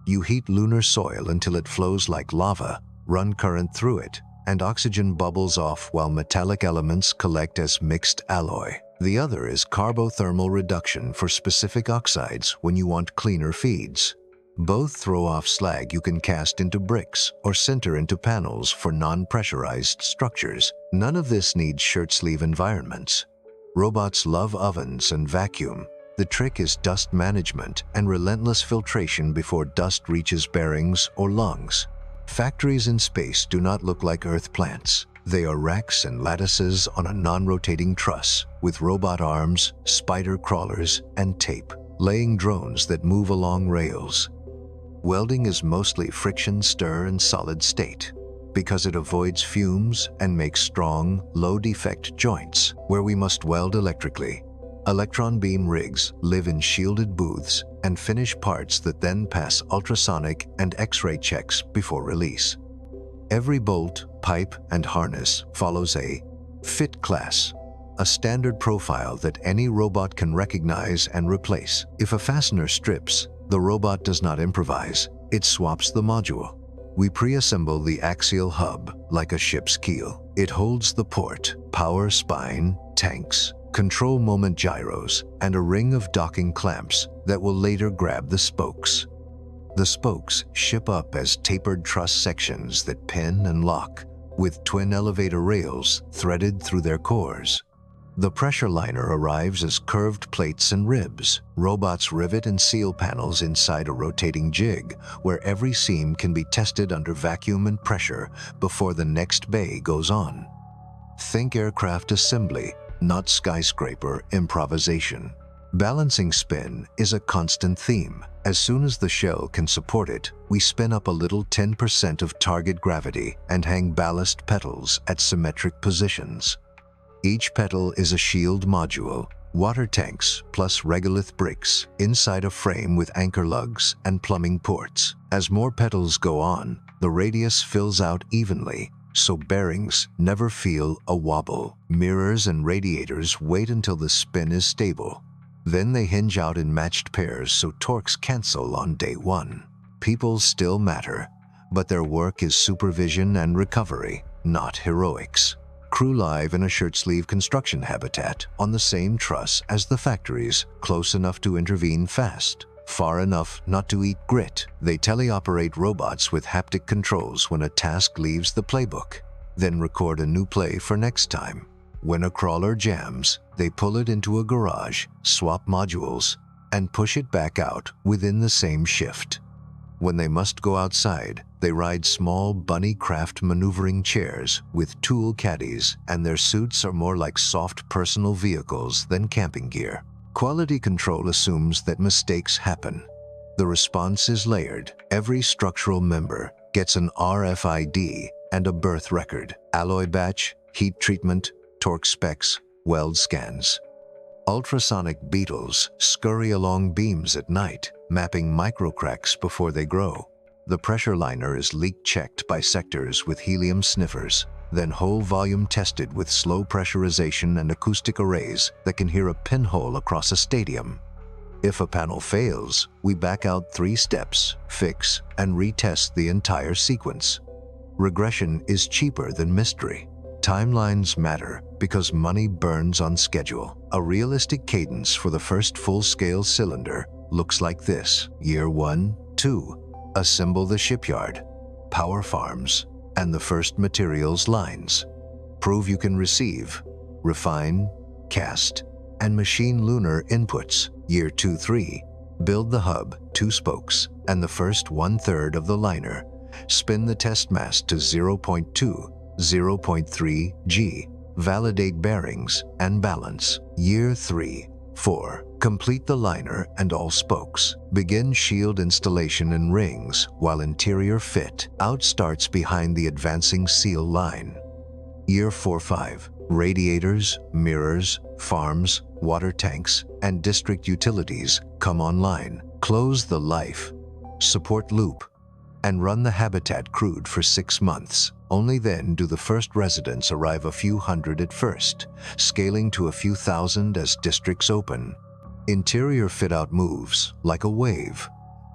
You heat lunar soil until it flows like lava, run current through it, and oxygen bubbles off while metallic elements collect as mixed alloy. The other is carbothermal reduction for specific oxides when you want cleaner feeds. Both throw off slag you can cast into bricks or sinter into panels for non-pressurized structures. None of this needs shirt-sleeve environments. Robots love ovens and vacuum. The trick is dust management and relentless filtration before dust reaches bearings or lungs. Factories in space do not look like Earth plants. They are racks and lattices on a non-rotating truss with robot arms, spider crawlers, and tape, laying drones that move along rails. Welding is mostly friction, stir, and solid state. because it avoids fumes and makes strong, low-defect joints where we must weld electrically. Electron beam rigs live in shielded booths and finish parts that then pass ultrasonic and X-ray checks before release. Every bolt, pipe, and harness follows a fit class, a standard profile that any robot can recognize and replace. If a fastener strips, the robot does not improvise, it swaps the module. We pre-assemble the axial hub like a ship's keel. It holds the port, power spine, tanks, control moment gyros, and a ring of docking clamps that will later grab the spokes. The spokes ship up as tapered truss sections that pin and lock, with twin elevator rails threaded through their cores. The pressure liner arrives as curved plates and ribs. Robots rivet and seal panels inside a rotating jig, where every seam can be tested under vacuum and pressure before the next bay goes on. Think aircraft assembly, not skyscraper improvisation. Balancing spin is a constant theme. As soon as the shell can support it, we spin up a little 10% of target gravity and hang ballast petals at symmetric positions. Each petal is a shield module, water tanks plus regolith bricks inside a frame with anchor lugs and plumbing ports. As more petals go on, the radius fills out evenly, so bearings never feel a wobble. Mirrors and radiators wait until the spin is stable. Then they hinge out in matched pairs so torques cancel on day one. People still matter, but their work is supervision and recovery, not heroics. Crew live in a shirt-sleeve construction habitat on the same truss as the factories, close enough to intervene fast, far enough not to eat grit. They teleoperate robots with haptic controls when a task leaves the playbook, then record a new play for next time. When a crawler jams, they pull it into a garage, swap modules, and push it back out within the same shift. When they must go outside, they ride small bunny craft maneuvering chairs with tool caddies, and their suits are more like soft personal vehicles than camping gear. Quality control assumes that mistakes happen. The response is layered. Every structural member gets an RFID and a birth record, alloy batch, heat treatment, torque specs, weld scans. Ultrasonic beetles scurry along beams at night, mapping microcracks before they grow. The pressure liner is leak-checked by sectors with helium sniffers, then whole volume tested with slow pressurization and acoustic arrays that can hear a pinhole across a stadium. If a panel fails, we back out 3 steps, fix, and retest the entire sequence. Regression is cheaper than mystery. Timelines matter because money burns on schedule. A realistic cadence for the first full-scale cylinder looks like this. Year 1, 2. Assemble the shipyard, power farms, and the first materials lines. Prove you can receive, refine, cast, and machine lunar inputs. Year 2, 3. Build the hub, 2 spokes, and the first 1/3 of the liner. Spin the test mass to 0.2, 0.3 G. Validate bearings and balance. Year 3, 4. Complete the liner and all spokes. Begin shield installation and rings while interior fit out starts behind the advancing seal line. Year 4, 5. Radiators, mirrors, farms, water tanks, and district utilities come online. Close the life, support loop, and run the habitat crewed for 6 months. Only then do the first residents arrive, a few hundred at first, scaling to a few thousand as districts open. Interior fit-out moves like a wave.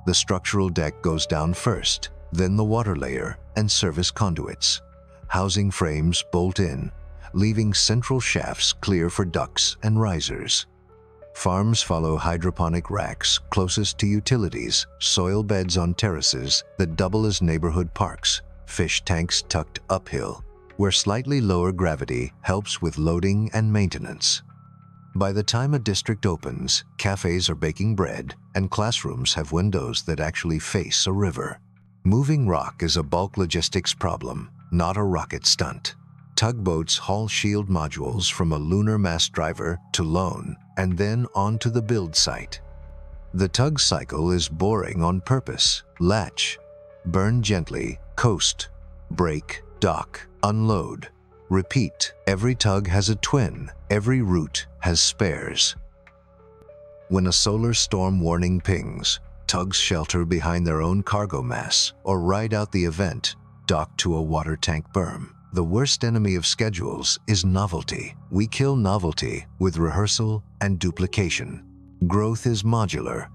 The structural deck goes down first, then the water layer and service conduits. Housing frames bolt in, leaving central shafts clear for ducts and risers. Farms follow hydroponic racks closest to utilities, soil beds on terraces that double as neighborhood parks, fish tanks tucked uphill, where slightly lower gravity helps with loading and maintenance. By the time a district opens, cafes are baking bread and classrooms have windows that actually face a river. Moving rock is a bulk logistics problem, not a rocket stunt. Tugboats haul shield modules from a lunar mass driver to loan and then onto the build site. The tug cycle is boring on purpose. Latch, burn gently, coast, brake, dock, unload. Repeat. Every tug has a twin. Every route has spares. When a solar storm warning pings, tugs shelter behind their own cargo mass or ride out the event, docked to a water tank berm. The worst enemy of schedules is novelty. We kill novelty with rehearsal and duplication. Growth is modular.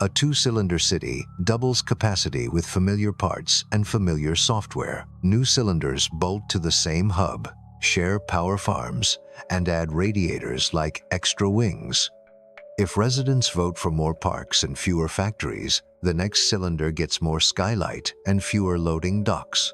A 2-cylinder city doubles capacity with familiar parts and familiar software. New cylinders bolt to the same hub, share power farms, and add radiators like extra wings. If residents vote for more parks and fewer factories, the next cylinder gets more skylight and fewer loading docks.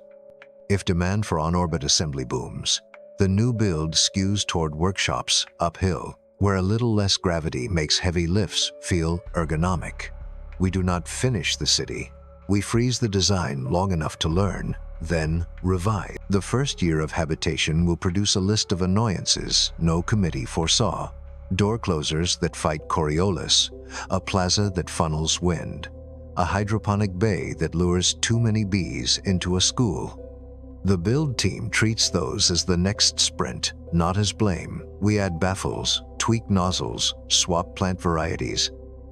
If demand for on-orbit assembly booms, the new build skews toward workshops uphill, where a little less gravity makes heavy lifts feel ergonomic. We do not finish the city. We freeze the design long enough to learn, then revise. The first year of habitation will produce a list of annoyances no committee foresaw. Door closers that fight Coriolis, a plaza that funnels wind, a hydroponic bay that lures too many bees into a school. The build team treats those as the next sprint, not as blame. We add baffles, tweak nozzles, swap plant varieties,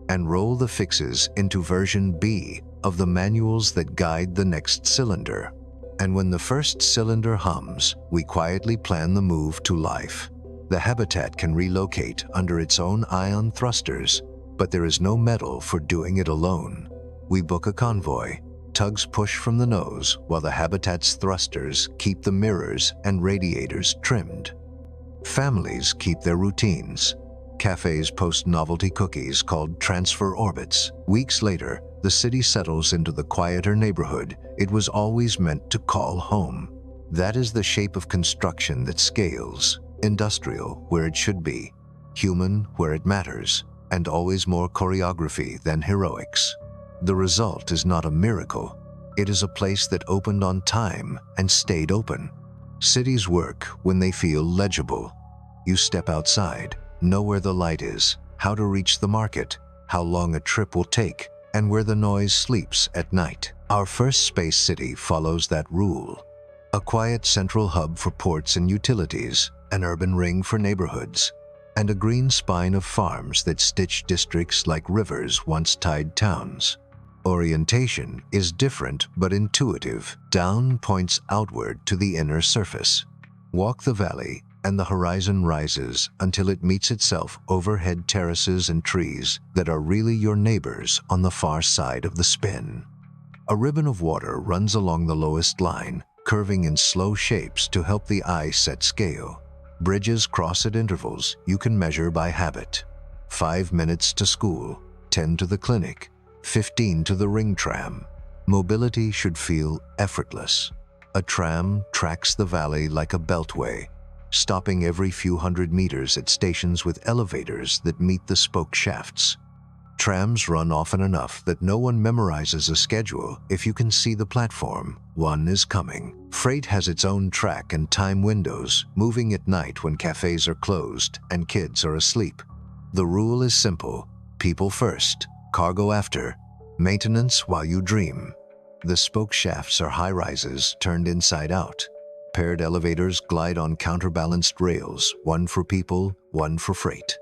and roll the fixes into version B of the manuals that guide the next cylinder. And when the first cylinder hums, we quietly plan the move to life. The habitat can relocate under its own ion thrusters, but there is no medal for doing it alone. We book a convoy. Tugs push from the nose while the habitat's thrusters keep the mirrors and radiators trimmed. Families keep their routines. Cafes post novelty cookies called transfer orbits. Weeks later, the city settles into the quieter neighborhood it was always meant to call home. That is the shape of construction that scales. Industrial where it should be, human where it matters, and always more choreography than heroics. The result is not a miracle. It is a place that opened on time and stayed open. Cities work when they feel legible. You step outside, know where the light is, how to reach the market, how long a trip will take, and where the noise sleeps at night. Our first space city follows that rule. A quiet central hub for ports and utilities, an urban ring for neighborhoods, and a green spine of farms that stitch districts like rivers once tied towns. Orientation is different but intuitive. Down points outward to the inner surface. Walk the valley, and the horizon rises until it meets itself overhead terraces and trees that are really your neighbors on the far side of the spin. A ribbon of water runs along the lowest line, curving in slow shapes to help the eye set scale. Bridges cross at intervals you can measure by habit. 5 minutes to school, 10 to the clinic, 15 to the ring tram. Mobility should feel effortless. A tram tracks the valley like a beltway, stopping every few hundred meters at stations with elevators that meet the spoke shafts. Trams run often enough that no one memorizes a schedule if you can see the platform. One is coming. Freight has its own track and time windows, moving at night when cafes are closed and kids are asleep. The rule is simple: people first, cargo after, maintenance while you dream. The spoke shafts are high-rises turned inside out. Paired elevators glide on counterbalanced rails, one for people, one for freight.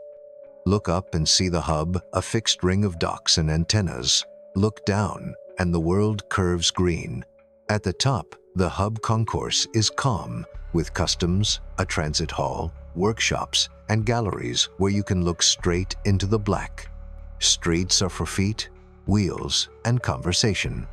Look up and see the hub, a fixed ring of docks and antennas. Look down, and the world curves green. At the top, the hub concourse is calm, with customs, a transit hall, workshops, and galleries where you can look straight into the black. Streets are for feet, wheels, and conversation.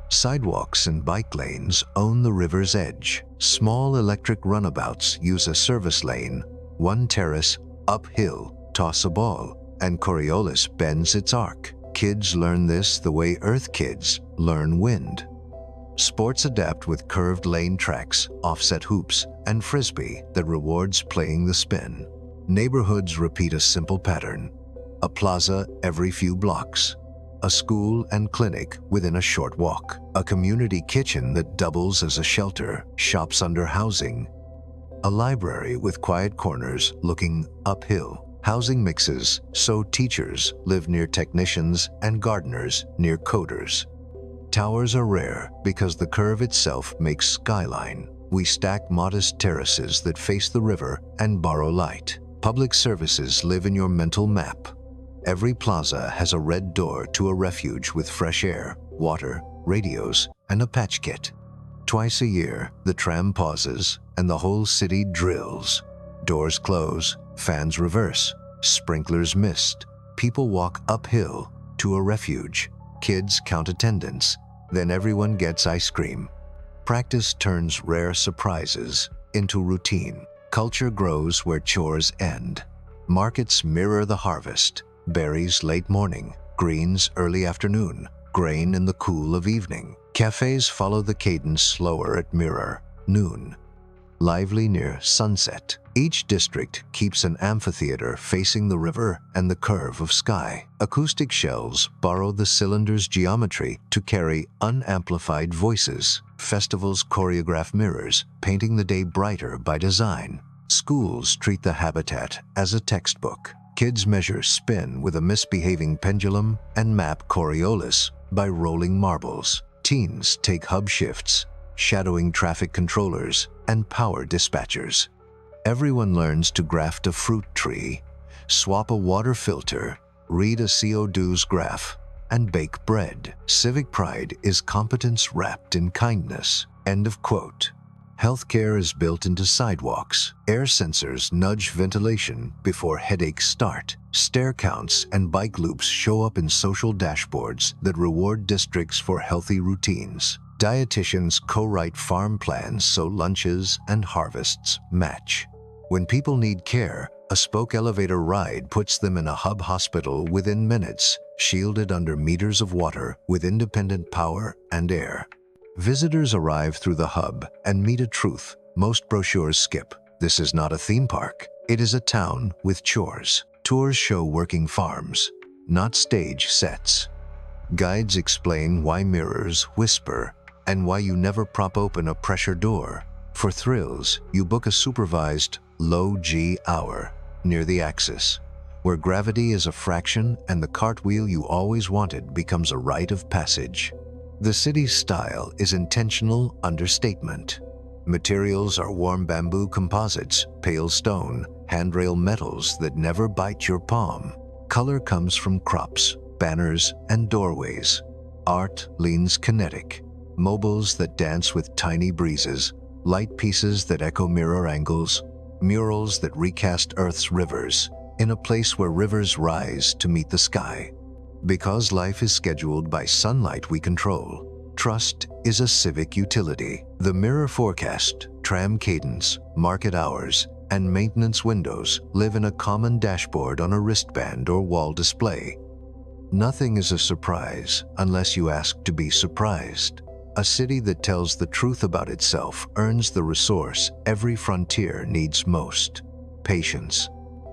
Sidewalks and bike lanes own the river's edge. Small electric runabouts use a service lane. One terrace, uphill, toss a ball, and Coriolis bends its arc. Kids learn this the way Earth kids learn wind. Sports adapt with curved lane tracks, offset hoops, and frisbee that rewards playing the spin. Neighborhoods repeat a simple pattern: a plaza every few blocks, a school and clinic within a short walk, a community kitchen that doubles as a shelter, shops under housing, a library with quiet corners looking uphill. Housing mixes, so teachers live near technicians and gardeners near coders. Towers are rare because the curve itself makes skyline. We stack modest terraces that face the river and borrow light. Public services live in your mental map. Every plaza has a red door to a refuge with fresh air, water, radios, and a patch kit. Twice a year, the tram pauses and the whole city drills. Doors close, fans reverse, sprinklers mist. People walk uphill to a refuge. Kids count attendance. Then everyone gets ice cream. Practice turns rare surprises into routine. Culture grows where chores end. Markets mirror the harvest. Berries late morning, greens early afternoon, grain in the cool of evening. Cafes follow the cadence slower at mirror, noon. Lively near sunset. Each district keeps an amphitheater facing the river and the curve of sky. Acoustic shells borrow the cylinder's geometry to carry unamplified voices. Festivals choreograph mirrors, painting the day brighter by design. Schools treat the habitat as a textbook. Kids measure spin with a misbehaving pendulum and map Coriolis by rolling marbles. Teens take hub shifts, shadowing traffic controllers and power dispatchers. Everyone learns to graft a fruit tree, swap a water filter, read a CO2's graph, and bake bread. Civic pride is competence wrapped in kindness. End of quote. Healthcare is built into sidewalks. Air sensors nudge ventilation before headaches start. Stair counts and bike loops show up in social dashboards that reward districts for healthy routines. Dietitians co-write farm plans so lunches and harvests match. When people need care, a spoke elevator ride puts them in a hub hospital within minutes, shielded under meters of water with independent power and air. Visitors arrive through the hub and meet a truth most brochures skip. This is not a theme park. It is a town with chores. Tours show working farms, not stage sets. Guides explain why mirrors whisper and why you never prop open a pressure door. For thrills, you book a supervised low-G hour near the axis, where gravity is a fraction and the cartwheel you always wanted becomes a rite of passage. The city's style is intentional understatement. Materials are warm bamboo composites, pale stone, handrail metals that never bite your palm. Color comes from crops, banners, and doorways. Art leans kinetic. Mobiles that dance with tiny breezes, light pieces that echo mirror angles, murals that recast Earth's rivers in a place where rivers rise to meet the sky. Because life is scheduled by sunlight we control, trust is a civic utility. The mirror forecast, tram cadence, market hours, and maintenance windows live in a common dashboard on a wristband or wall display. Nothing is a surprise unless you ask to be surprised. A city that tells the truth about itself earns the resource every frontier needs most: patience.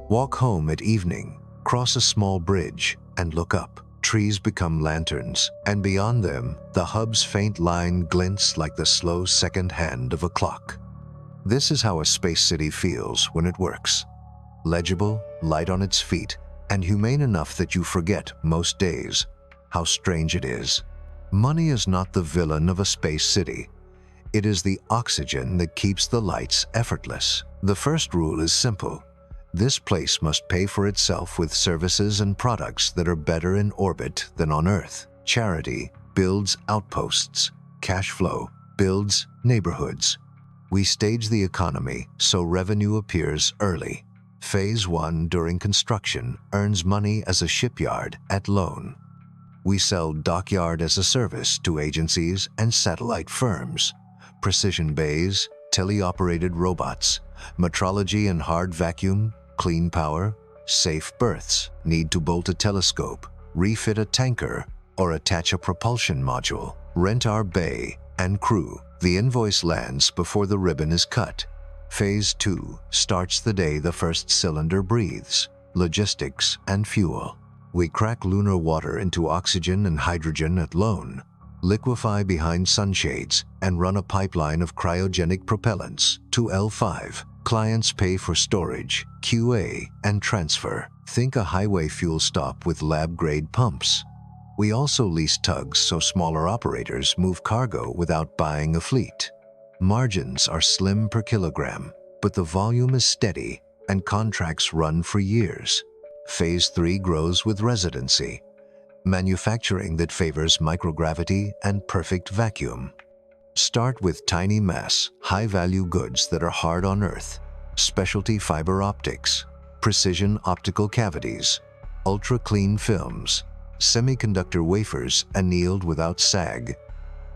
Walk home at evening, cross a small bridge, and look up. Trees become lanterns, and beyond them, the hub's faint line glints like the slow second hand of a clock. This is how a space city feels when it works. Legible, light on its feet, and humane enough that you forget most days how strange it is. Money is not the villain of a space city. It is the oxygen that keeps the lights effortless. The first rule is simple. This place must pay for itself with services and products that are better in orbit than on Earth. Charity builds outposts. Cash flow builds neighborhoods. We stage the economy so revenue appears early. Phase 1 during construction earns money as a shipyard at loan. We sell dockyard as a service to agencies and satellite firms. Precision bays, teleoperated robots, metrology and hard vacuum, clean power, safe berths. Need to bolt a telescope, refit a tanker, or attach a propulsion module. Rent our bay and crew. The invoice lands before the ribbon is cut. Phase 2 starts the day the first cylinder breathes. Logistics and fuel. We crack lunar water into oxygen and hydrogen at loan, liquefy behind sunshades, and run a pipeline of cryogenic propellants to L5. Clients pay for storage, QA, and transfer. Think a highway fuel stop with lab-grade pumps. We also lease tugs so smaller operators move cargo without buying a fleet. Margins are slim per kilogram, but the volume is steady and contracts run for years. Phase 3 grows with residency, manufacturing that favors microgravity and perfect vacuum. Start with tiny mass, high-value goods that are hard on Earth, specialty fiber optics, precision optical cavities, ultra-clean films, semiconductor wafers annealed without sag,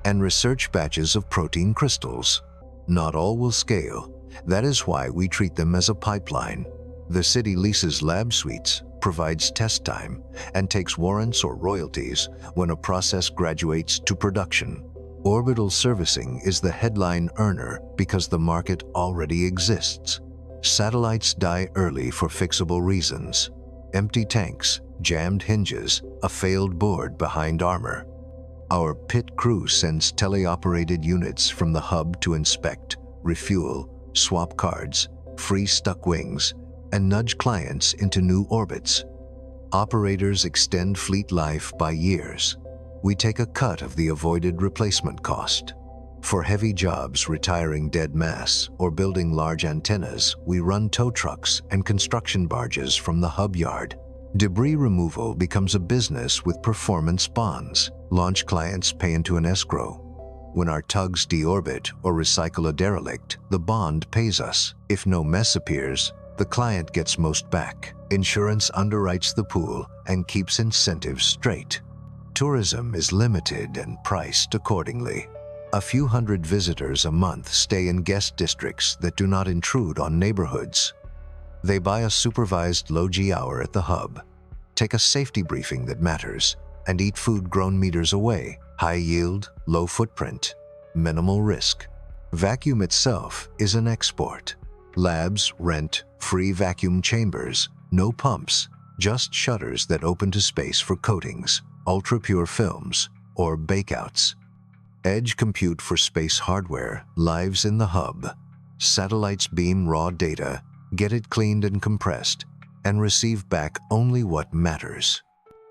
and research batches of protein crystals. Not all will scale. That is why we treat them as a pipeline. The city leases lab suites, provides test time, and takes warrants or royalties when a process graduates to production. Orbital servicing is the headline earner because the market already exists. Satellites die early for fixable reasons. Empty tanks, jammed hinges, a failed board behind armor. Our pit crew sends teleoperated units from the hub to inspect, refuel, swap cards, free stuck wings, and nudge clients into new orbits. Operators extend fleet life by years. We take a cut of the avoided replacement cost. For heavy jobs retiring dead mass or building large antennas, we run tow trucks and construction barges from the hub yard. Debris removal becomes a business with performance bonds. Launch clients pay into an escrow. When our tugs deorbit or recycle a derelict, the bond pays us. If no mess appears, the client gets most back. Insurance underwrites the pool and keeps incentives straight. Tourism is limited and priced accordingly. A few hundred visitors a month stay in guest districts that do not intrude on neighborhoods. They buy a supervised low-G hour at the hub, take a safety briefing that matters, and eat food grown meters away. High yield, low footprint, minimal risk. Vacuum itself is an export. Labs rent free vacuum chambers, no pumps, just shutters that open to space for coatings, ultra-pure films, or bakeouts. Edge compute for space hardware lives in the hub. Satellites beam raw data, get it cleaned and compressed, and receive back only what matters.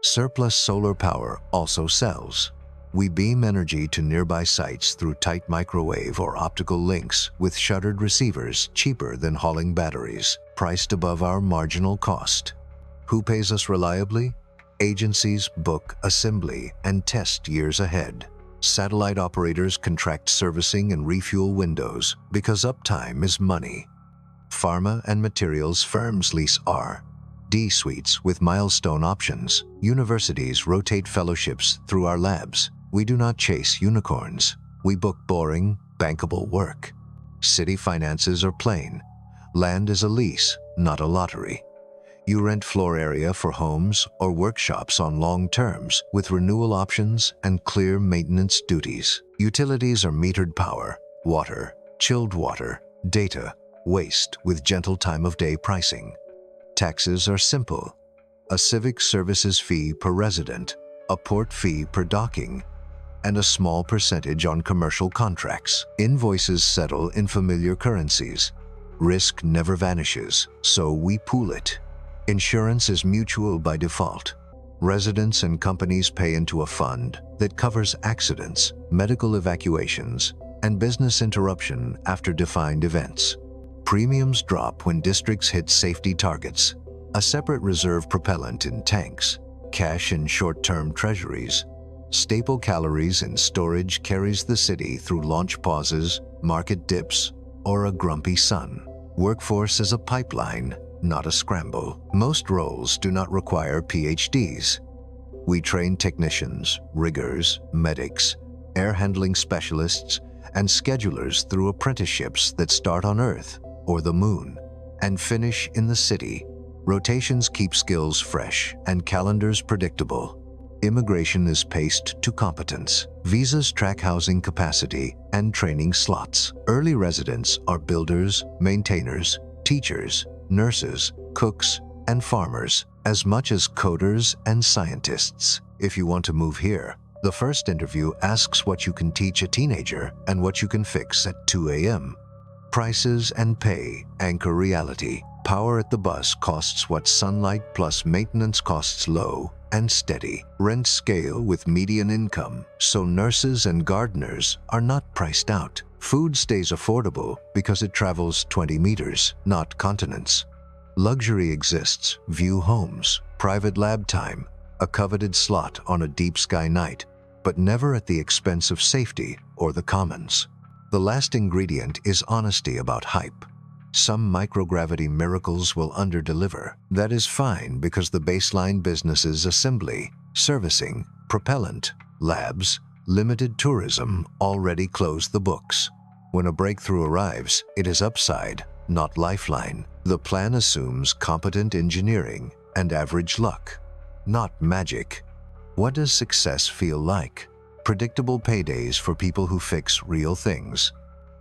Surplus solar power also sells. We beam energy to nearby sites through tight microwave or optical links with shuttered receivers cheaper than hauling batteries, priced above our marginal cost. Who pays us reliably? Agencies book, assembly, and test years ahead. Satellite operators contract servicing and refuel windows because uptime is money. Pharma and materials firms lease R&D suites with milestone options. Universities rotate fellowships through our labs. We do not chase unicorns. We book boring, bankable work. City finances are plain. Land is a lease, not a lottery. You rent floor area for homes or workshops on long terms with renewal options and clear maintenance duties. Utilities are metered power, water, chilled water, data, waste with gentle time of day pricing. Taxes are simple. A civic services fee per resident, a port fee per docking, and a small percentage on commercial contracts. Invoices settle in familiar currencies. Risk never vanishes, so we pool it. Insurance is mutual by default. Residents and companies pay into a fund that covers accidents, medical evacuations, and business interruption after defined events. Premiums drop when districts hit safety targets. A separate reserve propellant in tanks, cash in short-term treasuries. Staple calories in storage carries the city through launch pauses, market dips, or a grumpy sun. Workforce is a pipeline, not a scramble. Most roles do not require PhDs. We train technicians, riggers, medics, air handling specialists, and schedulers through apprenticeships that start on Earth or the Moon and finish in the city. Rotations keep skills fresh and calendars predictable. Immigration is paced to competence. Visas track housing capacity and training slots. Early residents are builders, maintainers, teachers, nurses, cooks, and farmers, as much as coders and scientists. If you want to move here, the first interview asks what you can teach a teenager and what you can fix at 2 a.m. Prices and pay anchor reality. Power at the bus costs what sunlight plus maintenance costs low and steady. Rents scale with median income, so nurses and gardeners are not priced out. Food stays affordable because it travels 20 meters, not continents. Luxury exists, view homes, private lab time, a coveted slot on a deep sky night, but never at the expense of safety or the commons. The last ingredient is honesty about hype. Some microgravity miracles will underdeliver. That is fine because the baseline businesses assembly, servicing, propellant, labs, limited tourism already close the books. When a breakthrough arrives, it is upside, not lifeline. The plan assumes competent engineering and average luck, not magic. What does success feel like? Predictable paydays for people who fix real things.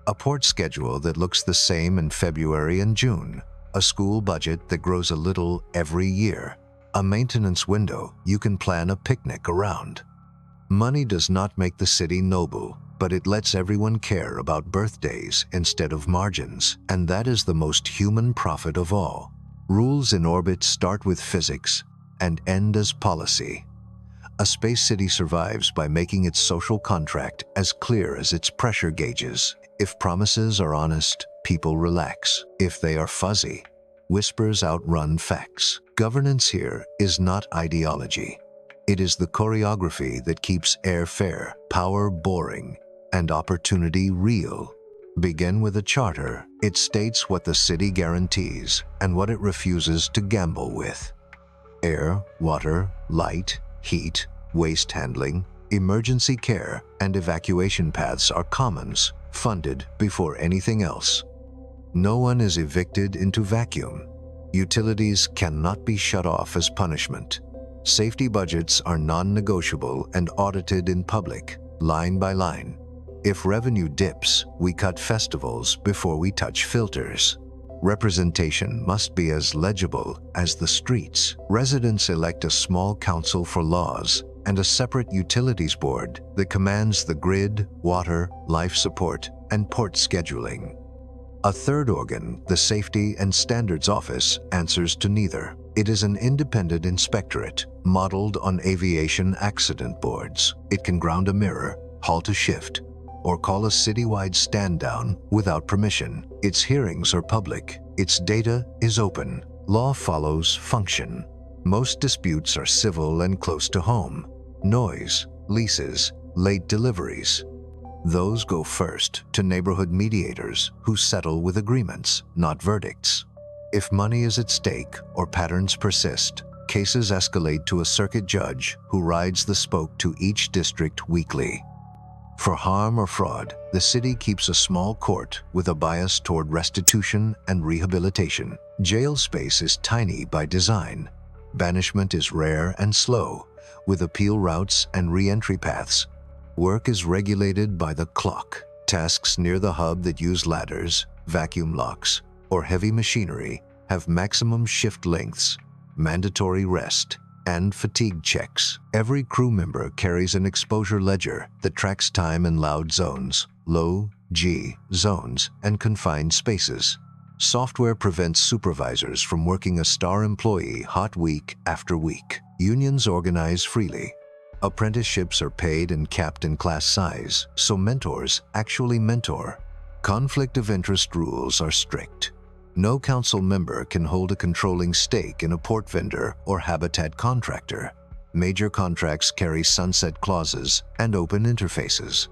A port schedule that looks the same in February and June. A school budget that grows a little every year. A maintenance window you can plan a picnic around. Money does not make the city noble, but it lets everyone care about birthdays instead of margins, and that is the most human profit of all. Rules in orbit start with physics and end as policy. A space city survives by making its social contract as clear as its pressure gauges. If promises are honest, people relax. If they are fuzzy, whispers outrun facts. Governance here is not ideology. It is the choreography that keeps air fair, power boring, and opportunity real. Begin with a charter. It states what the city guarantees and what it refuses to gamble with. Air, water, light, heat, waste handling, emergency care, and evacuation paths are commons, funded before anything else. No one is evicted into vacuum. Utilities cannot be shut off as punishment. Safety budgets are non-negotiable and audited in public, line by line. If revenue dips, we cut festivals before we touch filters. Representation must be as legible as the streets. Residents elect a small council for laws and a separate utilities board that commands the grid, water, life support, and port scheduling. A third organ, the Safety and Standards Office, answers to neither. It is an independent inspectorate modeled on aviation accident boards. It can ground a mirror, halt a shift, or call a citywide stand-down without permission. Its hearings are public. Its data is open. Law follows function. Most disputes are civil and close to home. Noise, leases, late deliveries. Those go first to neighborhood mediators who settle with agreements, not verdicts. If money is at stake or patterns persist, cases escalate to a circuit judge who rides the spoke to each district weekly. For harm or fraud, the city keeps a small court with a bias toward restitution and rehabilitation. Jail space is tiny by design. Banishment is rare and slow, with appeal routes and re-entry paths. Work is regulated by the clock. Tasks near the hub that use ladders, vacuum locks, or heavy machinery have maximum shift lengths, mandatory rest, and fatigue checks. Every crew member carries an exposure ledger that tracks time in loud zones, low G zones, and confined spaces. Software prevents supervisors from working a star employee hot week after week. Unions organize freely. Apprenticeships are paid and capped in class size, so mentors actually mentor. Conflict of interest rules are strict. No council member can hold a controlling stake in a port vendor or habitat contractor. Major contracts carry sunset clauses and open interfaces.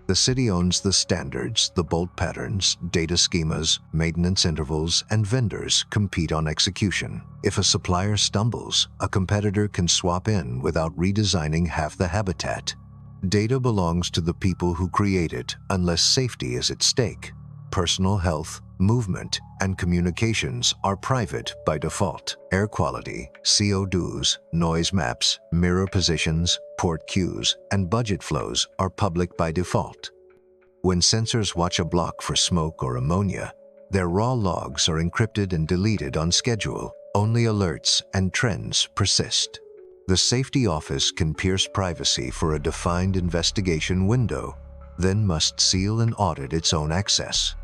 The city owns the standards, the bolt patterns, data schemas, maintenance intervals, and vendors compete on execution. If a supplier stumbles, a competitor can swap in without redesigning half the habitat. Data belongs to the people who create it unless safety is at stake. Personal health, movement, and communications are private by default. Air quality, CO2s, noise maps, mirror positions, port queues, and budget flows are public by default. When sensors watch a block for smoke or ammonia, their raw logs are encrypted and deleted on schedule. Only alerts and trends persist. The safety office can pierce privacy for a defined investigation window, then must seal and audit its own access.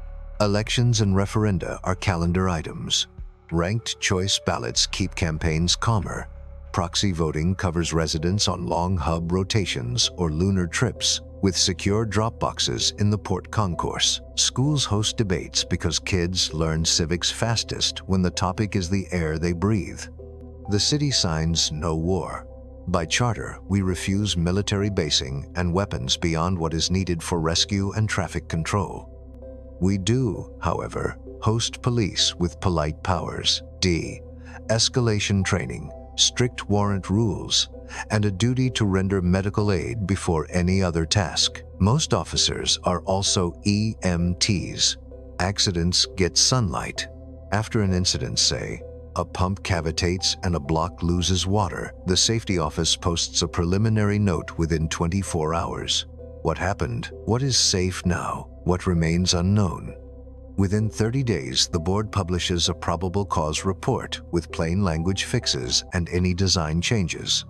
Elections and referenda are calendar items. Ranked choice ballots keep campaigns calmer. Proxy voting covers residents on long hub rotations or lunar trips, with secure drop boxes in the port concourse. Schools host debates because kids learn civics fastest when the topic is the air they breathe. The city signs no war. By charter, we refuse military basing and weapons beyond what is needed for rescue and traffic control. We do, however, host police with polite powers. De-escalation training, strict warrant rules, and a duty to render medical aid before any other task. Most officers are also EMTs. Accidents get sunlight. After an incident, say, a pump cavitates and a block loses water, the safety office posts a preliminary note within 24 hours. What happened? What is safe now? What remains unknown? Within 30 days, the board publishes a probable cause report with plain language fixes and any design changes.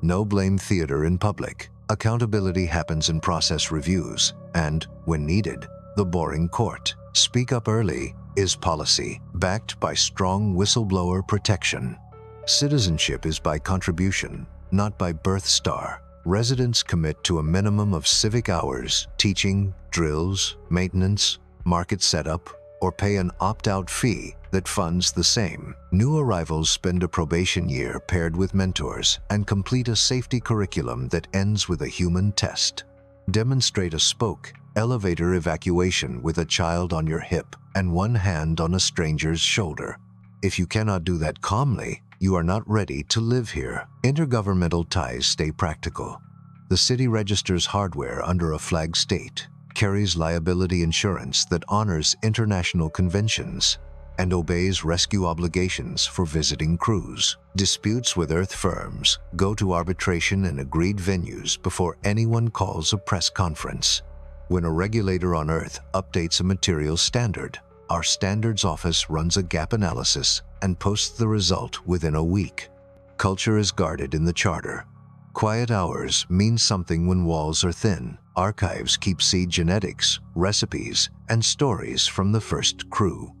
No blame theater in public. Accountability happens in process reviews, and, when needed, the boring court. Speak up early is policy, backed by strong whistleblower protection. Citizenship is by contribution, not by birth star. Residents commit to a minimum of civic hours, teaching, drills, maintenance, market setup, or pay an opt-out fee that funds the same. New arrivals spend a probation year paired with mentors and complete a safety curriculum that ends with a human test. Demonstrate a spoke, elevator evacuation with a child on your hip and one hand on a stranger's shoulder. If you cannot do that calmly, you are not ready to live here. Intergovernmental ties stay practical. The city registers hardware under a flag state, carries liability insurance that honors international conventions, and obeys rescue obligations for visiting crews. Disputes with Earth firms go to arbitration in agreed venues before anyone calls a press conference. When a regulator on Earth updates a material standard, our standards office runs a gap analysis and posts the result within a week. Culture is guarded in the charter. Quiet hours mean something when walls are thin. Archives keep seed genetics, recipes, and stories from the first crew.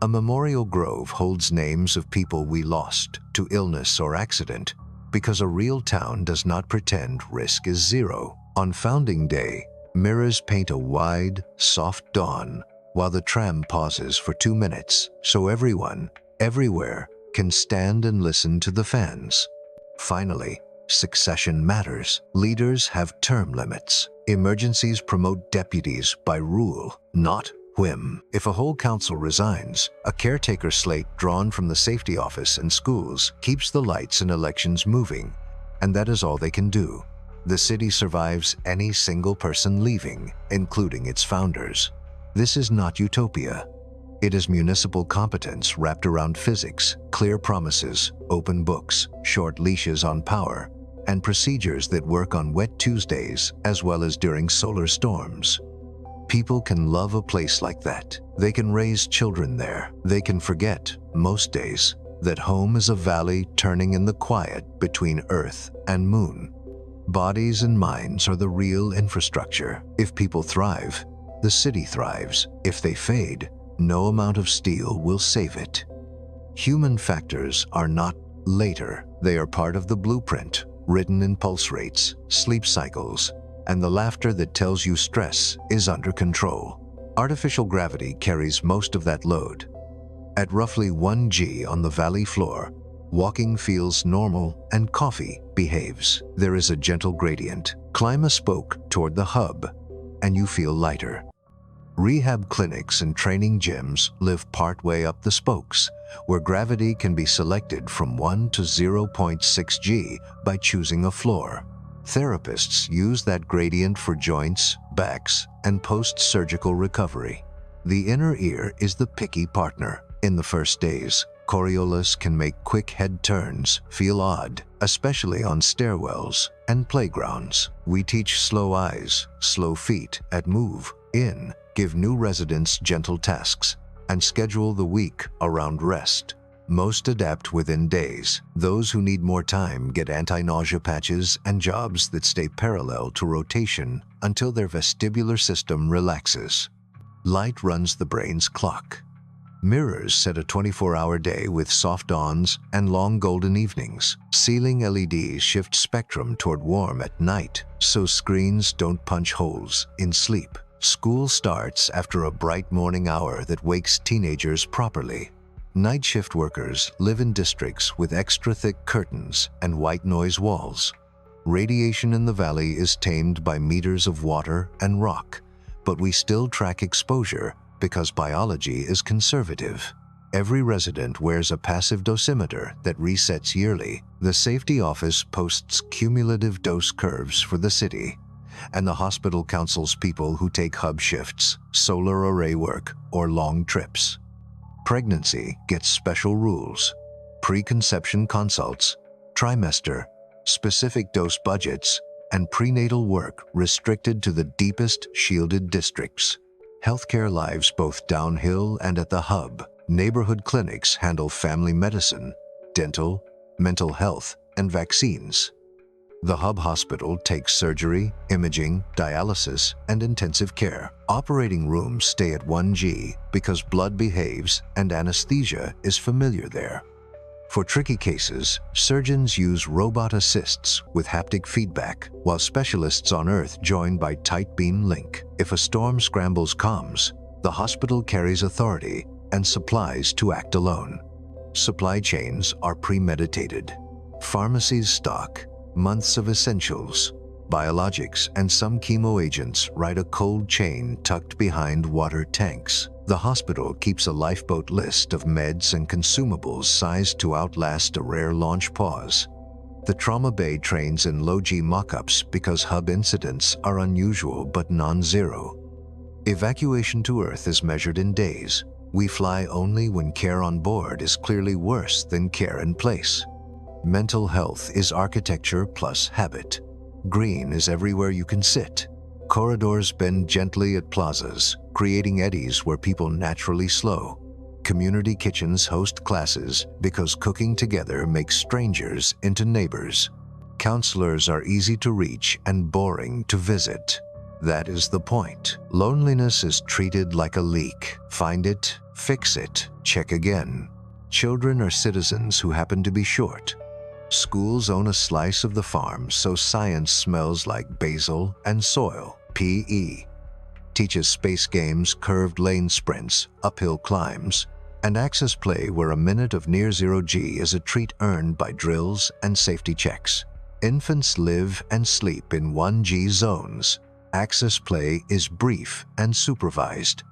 A memorial grove holds names of people we lost to illness or accident, because a real town does not pretend risk is zero. On Founding Day, mirrors paint a wide, soft dawn while the tram pauses for 2 minutes, so everyone, everywhere, can stand and listen to the fans. Finally, succession matters. Leaders have term limits. Emergencies promote deputies by rule, not whim. If a whole council resigns, a caretaker slate drawn from the safety office and schools keeps the lights and elections moving, and that is all they can do. The city survives any single person leaving, including its founders. This is not utopia. It is municipal competence wrapped around physics, clear promises, open books, short leashes on power, and procedures that work on wet Tuesdays as well as during solar storms. People can love a place like that. They can raise children there. They can forget, most days, that home is a valley turning in the quiet between Earth and Moon. Bodies and minds are the real infrastructure. If people thrive, the city thrives. If they fade, no amount of steel will save it. Human factors are not later. They are part of the blueprint, written in pulse rates, sleep cycles, and the laughter that tells you stress is under control. Artificial gravity carries most of that load. At roughly 1 g on the valley floor, walking feels normal and coffee behaves. There is a gentle gradient. Climb a spoke toward the hub, and you feel lighter. Rehab clinics and training gyms live partway up the spokes, where gravity can be selected from 1 to 0.6 g by choosing a floor. Therapists use that gradient for joints, backs, and post-surgical recovery. The inner ear is the picky partner. In the first days, Coriolis can make quick head turns feel odd, especially on stairwells and playgrounds. We teach slow eyes, slow feet at move, in, give new residents gentle tasks, and schedule the week around rest. Most adapt within days. Those who need more time get anti-nausea patches and jobs that stay parallel to rotation until their vestibular system relaxes. Light runs the brain's clock. Mirrors set a 24-hour day with soft dawns and long golden evenings. Ceiling LEDs shift spectrum toward warm at night, so screens don't punch holes in sleep. School starts after a bright morning hour that wakes teenagers properly. Night shift workers live in districts with extra thick curtains and white noise walls. Radiation in the valley is tamed by meters of water and rock, but we still track exposure because biology is conservative. Every resident wears a passive dosimeter that resets yearly. The safety office posts cumulative dose curves for the city, and the hospital counsels people who take hub shifts, solar array work, or long trips. Pregnancy gets special rules: preconception consults, trimester, specific dose budgets, and prenatal work restricted to the deepest shielded districts. Healthcare lives both downhill and at the hub. Neighborhood clinics handle family medicine, dental, mental health, and vaccines. The hub hospital takes surgery, imaging, dialysis, and intensive care. Operating rooms stay at 1G because blood behaves and anesthesia is familiar there. For tricky cases, surgeons use robot assists with haptic feedback, while specialists on Earth join by tight beam link. If a storm scrambles comms, the hospital carries authority and supplies to act alone. Supply chains are premeditated. Pharmacies stock months of essentials. Biologics and some chemo agents ride a cold chain tucked behind water tanks. The hospital keeps a lifeboat list of meds and consumables sized to outlast a rare launch pause. The trauma bay trains in low-G mock-ups because hub incidents are unusual but non-zero. Evacuation to Earth is measured in days. We fly only when care on board is clearly worse than care in place. Mental health is architecture plus habit. Green is everywhere you can sit. Corridors bend gently at plazas, creating eddies where people naturally slow. Community kitchens host classes because cooking together makes strangers into neighbors. Counselors are easy to reach and boring to visit. That is the point. Loneliness is treated like a leak. Find it, fix it, check again. Children are citizens who happen to be short. Schools own a slice of the farm, so science smells like basil and soil. PE teaches space games, curved lane sprints, uphill climbs, and access play where a minute of near zero G is a treat earned by drills and safety checks. Infants live and sleep in 1G zones. Access play is brief and supervised.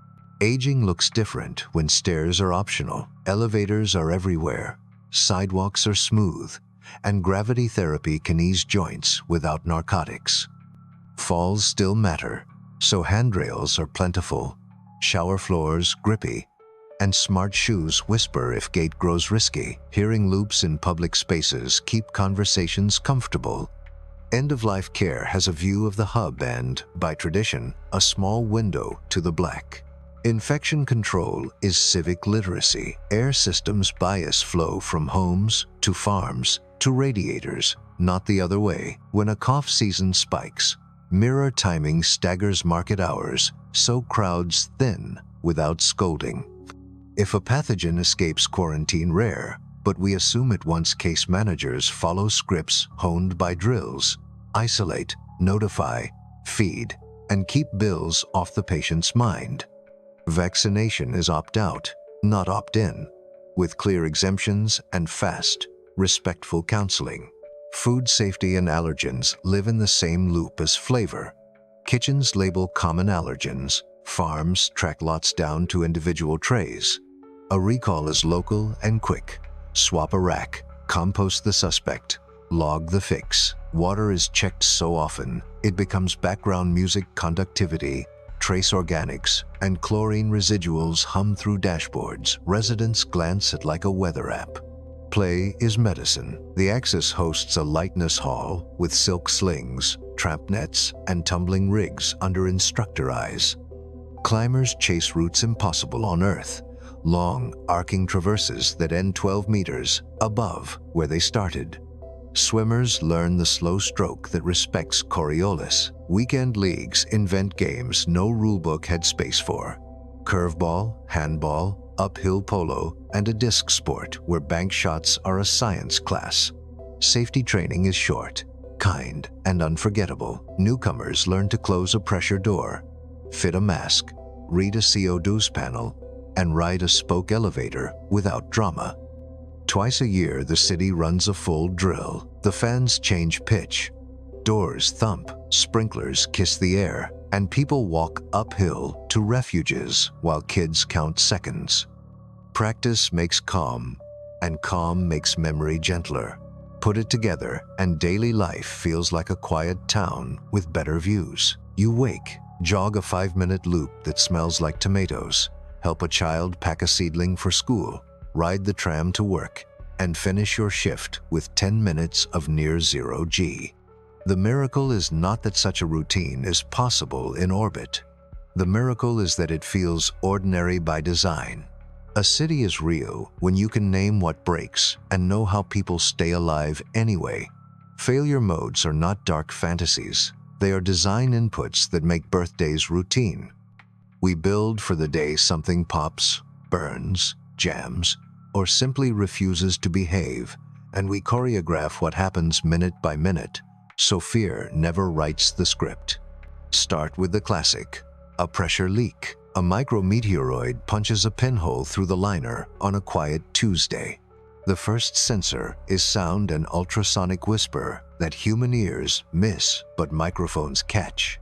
Aging looks different when stairs are optional. Elevators are everywhere. Sidewalks are smooth, and gravity therapy can ease joints without narcotics. Falls still matter, so handrails are plentiful, shower floors grippy, and smart shoes whisper if gait grows risky. Hearing loops in public spaces keep conversations comfortable. End-of-life care has a view of the hub and, by tradition, a small window to the black. Infection control is civic literacy. Air systems bias flow from homes to farms to radiators, not the other way. When a cough season spikes, mirror timing staggers market hours, so crowds thin without scolding. If a pathogen escapes quarantine, rare, but we assume it once case managers follow scripts honed by drills. Isolate, notify, feed, and keep bills off the patient's mind. Vaccination is opt-out, not opt-in, with clear exemptions and fast, respectful counseling. Food safety and allergens live in the same loop as flavor. Kitchens label common allergens. Farms track lots down to individual trays. A recall is local and quick. Swap a rack, compost the suspect, log the fix. Water is checked so often, it becomes background music. Conductivity, trace organics, and chlorine residuals hum through dashboards. Residents glance at like a weather app. Play is medicine. The Axis hosts a lightness hall with silk slings, trap nets, and tumbling rigs under instructor eyes. Climbers chase routes impossible on Earth, long, arcing traverses that end 12 meters above where they started. Swimmers learn the slow stroke that respects Coriolis. Weekend leagues invent games no rulebook had space for. Curveball, handball, uphill polo, and a disc sport where bank shots are a science class. Safety training is short, kind, and unforgettable. Newcomers learn to close a pressure door, fit a mask, read a CO2 panel, and ride a spoke elevator without drama. Twice a year, the city runs a full drill. The fans change pitch, doors thump, sprinklers kiss the air, and people walk uphill to refuges while kids count seconds. Practice makes calm, and calm makes memory gentler. Put it together, and daily life feels like a quiet town with better views. You wake, jog a 5-minute loop that smells like tomatoes, help a child pack a seedling for school, ride the tram to work, and finish your shift with 10 minutes of near-zero G. The miracle is not that such a routine is possible in orbit. The miracle is that it feels ordinary by design. A city is real when you can name what breaks and know how people stay alive anyway. Failure modes are not dark fantasies. They are design inputs that make birthdays routine. We build for the day something pops, burns, jams, or simply refuses to behave, and we choreograph what happens minute by minute, so fear never writes the script. Start with the classic: a pressure leak. A micrometeoroid punches a pinhole through the liner on a quiet Tuesday. The first sensor is sound and ultrasonic whisper that human ears miss but microphones catch.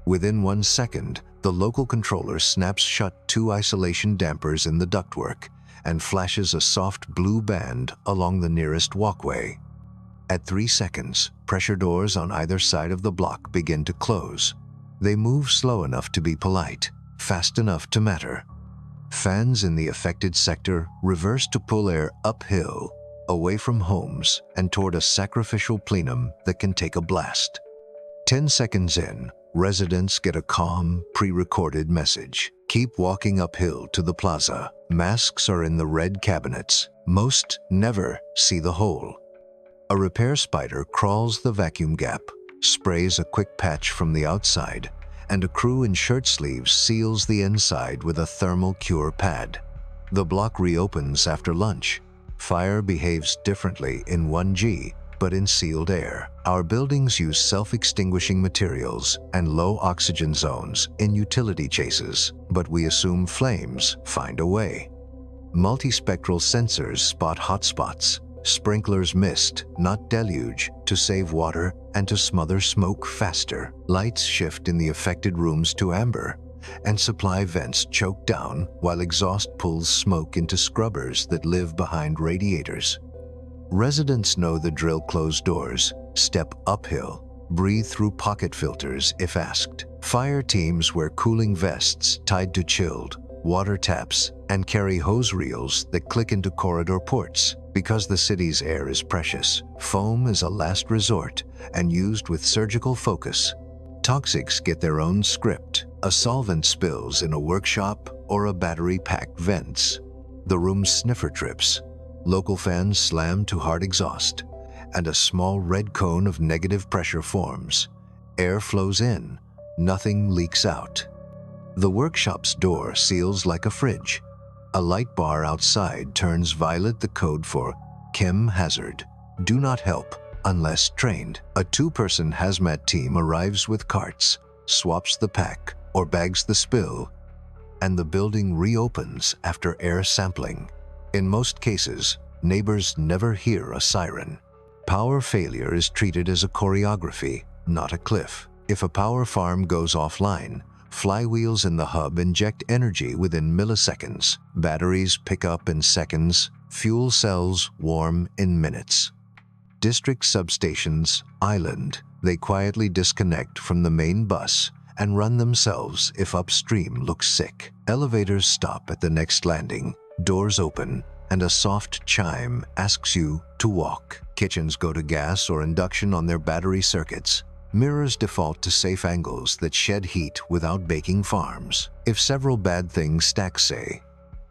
Within 1 second, the local controller snaps shut 2 isolation dampers in the ductwork and flashes a soft blue band along the nearest walkway. At 3 seconds, pressure doors on either side of the block begin to close. They move slow enough to be polite, fast enough to matter. Fans in the affected sector reverse to pull air uphill, away from homes and toward a sacrificial plenum that can take a blast. 10 seconds in, residents get a calm, pre-recorded message. Keep walking uphill to the plaza. Masks are in the red cabinets. Most never see the hole. A repair spider crawls the vacuum gap, sprays a quick patch from the outside, and a crew in shirt sleeves seals the inside with a thermal cure pad. The block reopens after lunch. Fire behaves differently in 1G, but in sealed air. Our buildings use self-extinguishing materials and low oxygen zones in utility chases, but we assume flames find a way. Multispectral sensors spot hotspots. Sprinklers mist, not deluge, to save water and to smother smoke faster. Lights shift in the affected rooms to amber, and supply vents choke down while exhaust pulls smoke into scrubbers that live behind radiators. Residents know the drill: close doors, step uphill, breathe through pocket filters if asked. Fire teams wear cooling vests tied to chilled water taps and carry hose reels that click into corridor ports. Because the city's air is precious, foam is a last resort and used with surgical focus. Toxics get their own script. A solvent spills in a workshop or a battery pack vents. The room's sniffer trips. Local fans slam to hard exhaust, and a small red cone of negative pressure forms. Air flows in, nothing leaks out. The workshop's door seals like a fridge. A light bar outside turns violet, the code for chem hazard. Do not help unless trained. A 2-person hazmat team arrives with carts, swaps the pack or bags the spill, and the building reopens after air sampling. In most cases, neighbors never hear a siren. Power failure is treated as a choreography, not a cliff. If a power farm goes offline, flywheels in the hub inject energy within milliseconds. Batteries pick up in seconds. Fuel cells warm in minutes. District substations island. They quietly disconnect from the main bus and run themselves if upstream looks sick. Elevators stop at the next landing. Doors open, and a soft chime asks you to walk. Kitchens go to gas or induction on their battery circuits. Mirrors default to safe angles that shed heat without baking farms. If several bad things stack, say,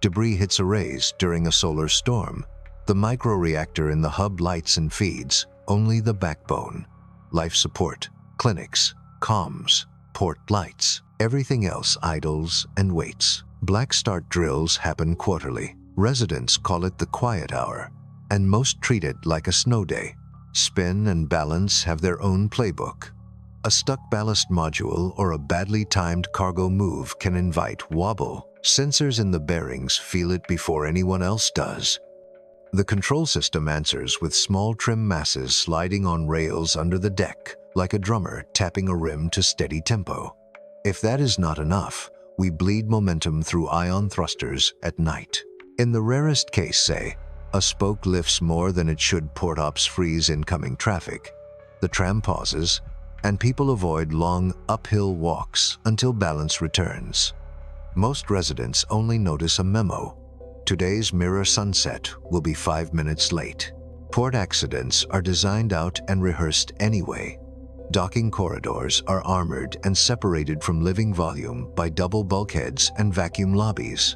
debris hits arrays during a solar storm, the microreactor in the hub lights and feeds only the backbone. Life support, clinics, comms, port lights. Everything else idles and waits. Black start drills happen quarterly. Residents call it the quiet hour, and most treat it like a snow day. Spin and balance have their own playbook. A stuck ballast module or a badly timed cargo move can invite wobble. Sensors in the bearings feel it before anyone else does. The control system answers with small trim masses sliding on rails under the deck, like a drummer tapping a rim to steady tempo. If that is not enough, we bleed momentum through ion thrusters at night. In the rarest case, say, a spoke lifts more than it should, port ops freeze incoming traffic. The tram pauses, and people avoid long uphill walks until balance returns. Most residents only notice a memo. Today's mirror sunset will be 5 minutes late. Port accidents are designed out and rehearsed anyway. Docking corridors are armored and separated from living volume by double bulkheads and vacuum lobbies.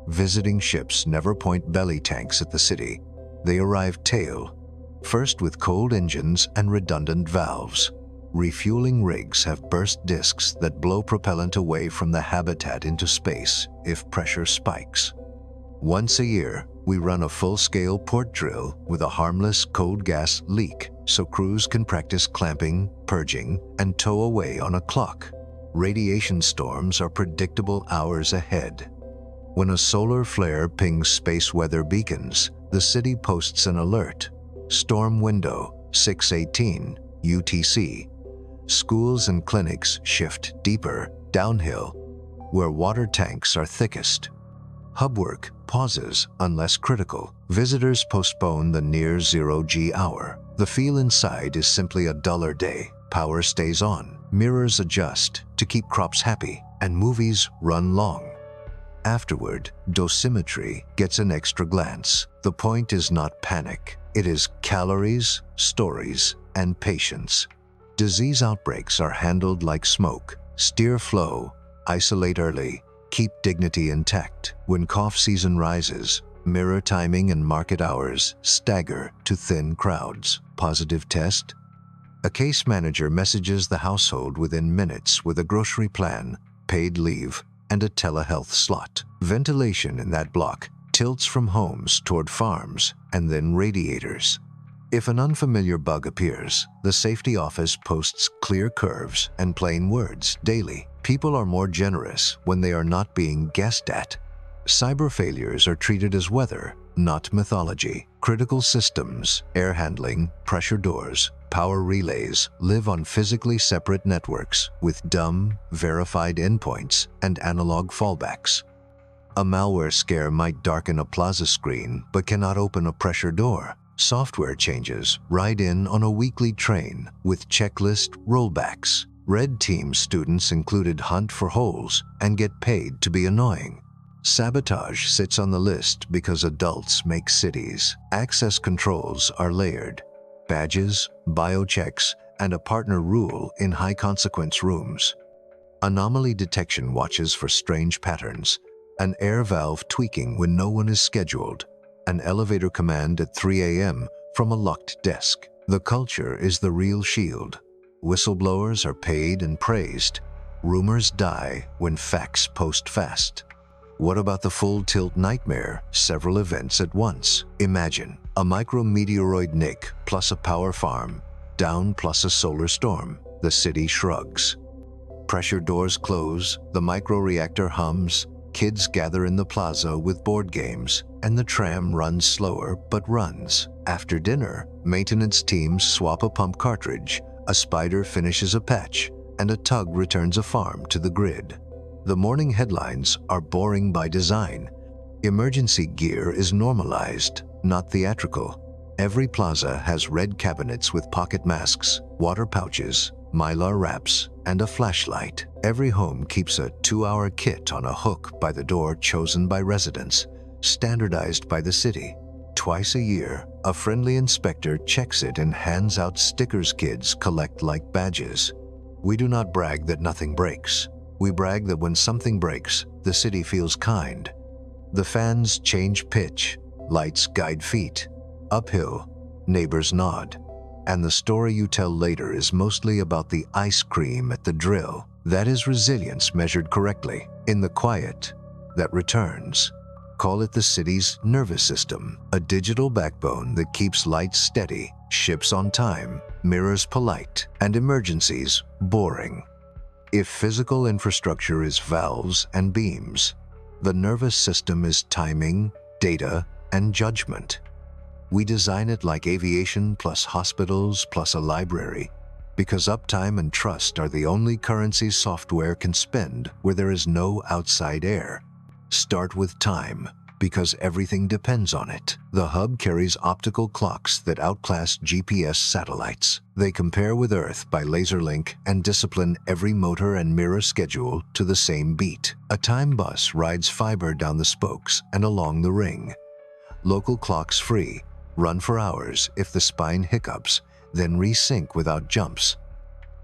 Visiting ships never point belly tanks at the city. They arrive tail, first with cold engines and redundant valves. Refueling rigs have burst discs that blow propellant away from the habitat into space if pressure spikes. Once a year, we run a full-scale port drill with a harmless cold gas leak so crews can practice clamping, purging, and tow away on a clock. Radiation storms are predictable hours ahead. When a solar flare pings space weather beacons, the city posts an alert. Storm window 618 UTC. Schools and clinics shift deeper, downhill, where water tanks are thickest. Hub work pauses unless critical. Visitors postpone the near-zero G hour. The feel inside is simply a duller day. Power stays on, mirrors adjust to keep crops happy, and movies run long. Afterward, dosimetry gets an extra glance. The point is not panic. It is calories, stories, and patience. Disease outbreaks are handled like smoke. Steer flow, isolate early, keep dignity intact. When cough season rises, mirror timing and market hours stagger to thin crowds. Positive test? A case manager messages the household within minutes with a grocery plan, paid leave, and a telehealth slot. Ventilation in that block tilts from homes toward farms and then radiators. If an unfamiliar bug appears, the safety office posts clear curves and plain words daily. People are more generous when they are not being guessed at. Cyber failures are treated as weather, not mythology. Critical systems, air handling, pressure doors, power relays live on physically separate networks with dumb, verified endpoints and analog fallbacks. A malware scare might darken a plaza screen but cannot open a pressure door. Software changes ride in on a weekly train with checklist rollbacks. Red Team students included hunt for holes and get paid to be annoying. Sabotage sits on the list because adults make cities. Access controls are layered. Badges, biochecks, and a partner rule in high-consequence rooms. Anomaly detection watches for strange patterns. An air valve tweaking when no one is scheduled. An elevator command at 3 a.m. from a locked desk. The culture is the real shield. Whistleblowers are paid and praised. Rumors die when facts post fast. What about the full-tilt nightmare? Several events at once. Imagine a micrometeoroid nick plus a power farm, down plus a solar storm. The city shrugs. Pressure doors close, the microreactor hums, kids gather in the plaza with board games, and the tram runs slower but runs. After dinner, maintenance teams swap a pump cartridge, a spider finishes a patch, and a tug returns a farm to the grid. The morning headlines are boring by design. Emergency gear is normalized, not theatrical. Every plaza has red cabinets with pocket masks, water pouches, mylar wraps, and a flashlight. Every home keeps a 2-hour kit on a hook by the door chosen by residents, standardized by the city. Twice a year, a friendly inspector checks it and hands out stickers kids collect like badges. We do not brag that nothing breaks. We brag that when something breaks, the city feels kind. The fans change pitch, lights guide feet. Uphill, neighbors nod. And the story you tell later is mostly about the ice cream at the drill. That is resilience measured correctly. In the quiet that returns. Call it the city's nervous system, a digital backbone that keeps lights steady, ships on time, mirrors polite, and emergencies boring. If physical infrastructure is valves and beams, the nervous system is timing, data, and judgment. We design it like aviation plus hospitals plus a library, because uptime and trust are the only currencies software can spend where there is no outside air. Start with time, because everything depends on it. The hub carries optical clocks that outclass GPS satellites. They compare with Earth by laser link and discipline every motor and mirror schedule to the same beat. A time bus rides fiber down the spokes and along the ring. Local clocks free, run for hours if the spine hiccups, then resync without jumps.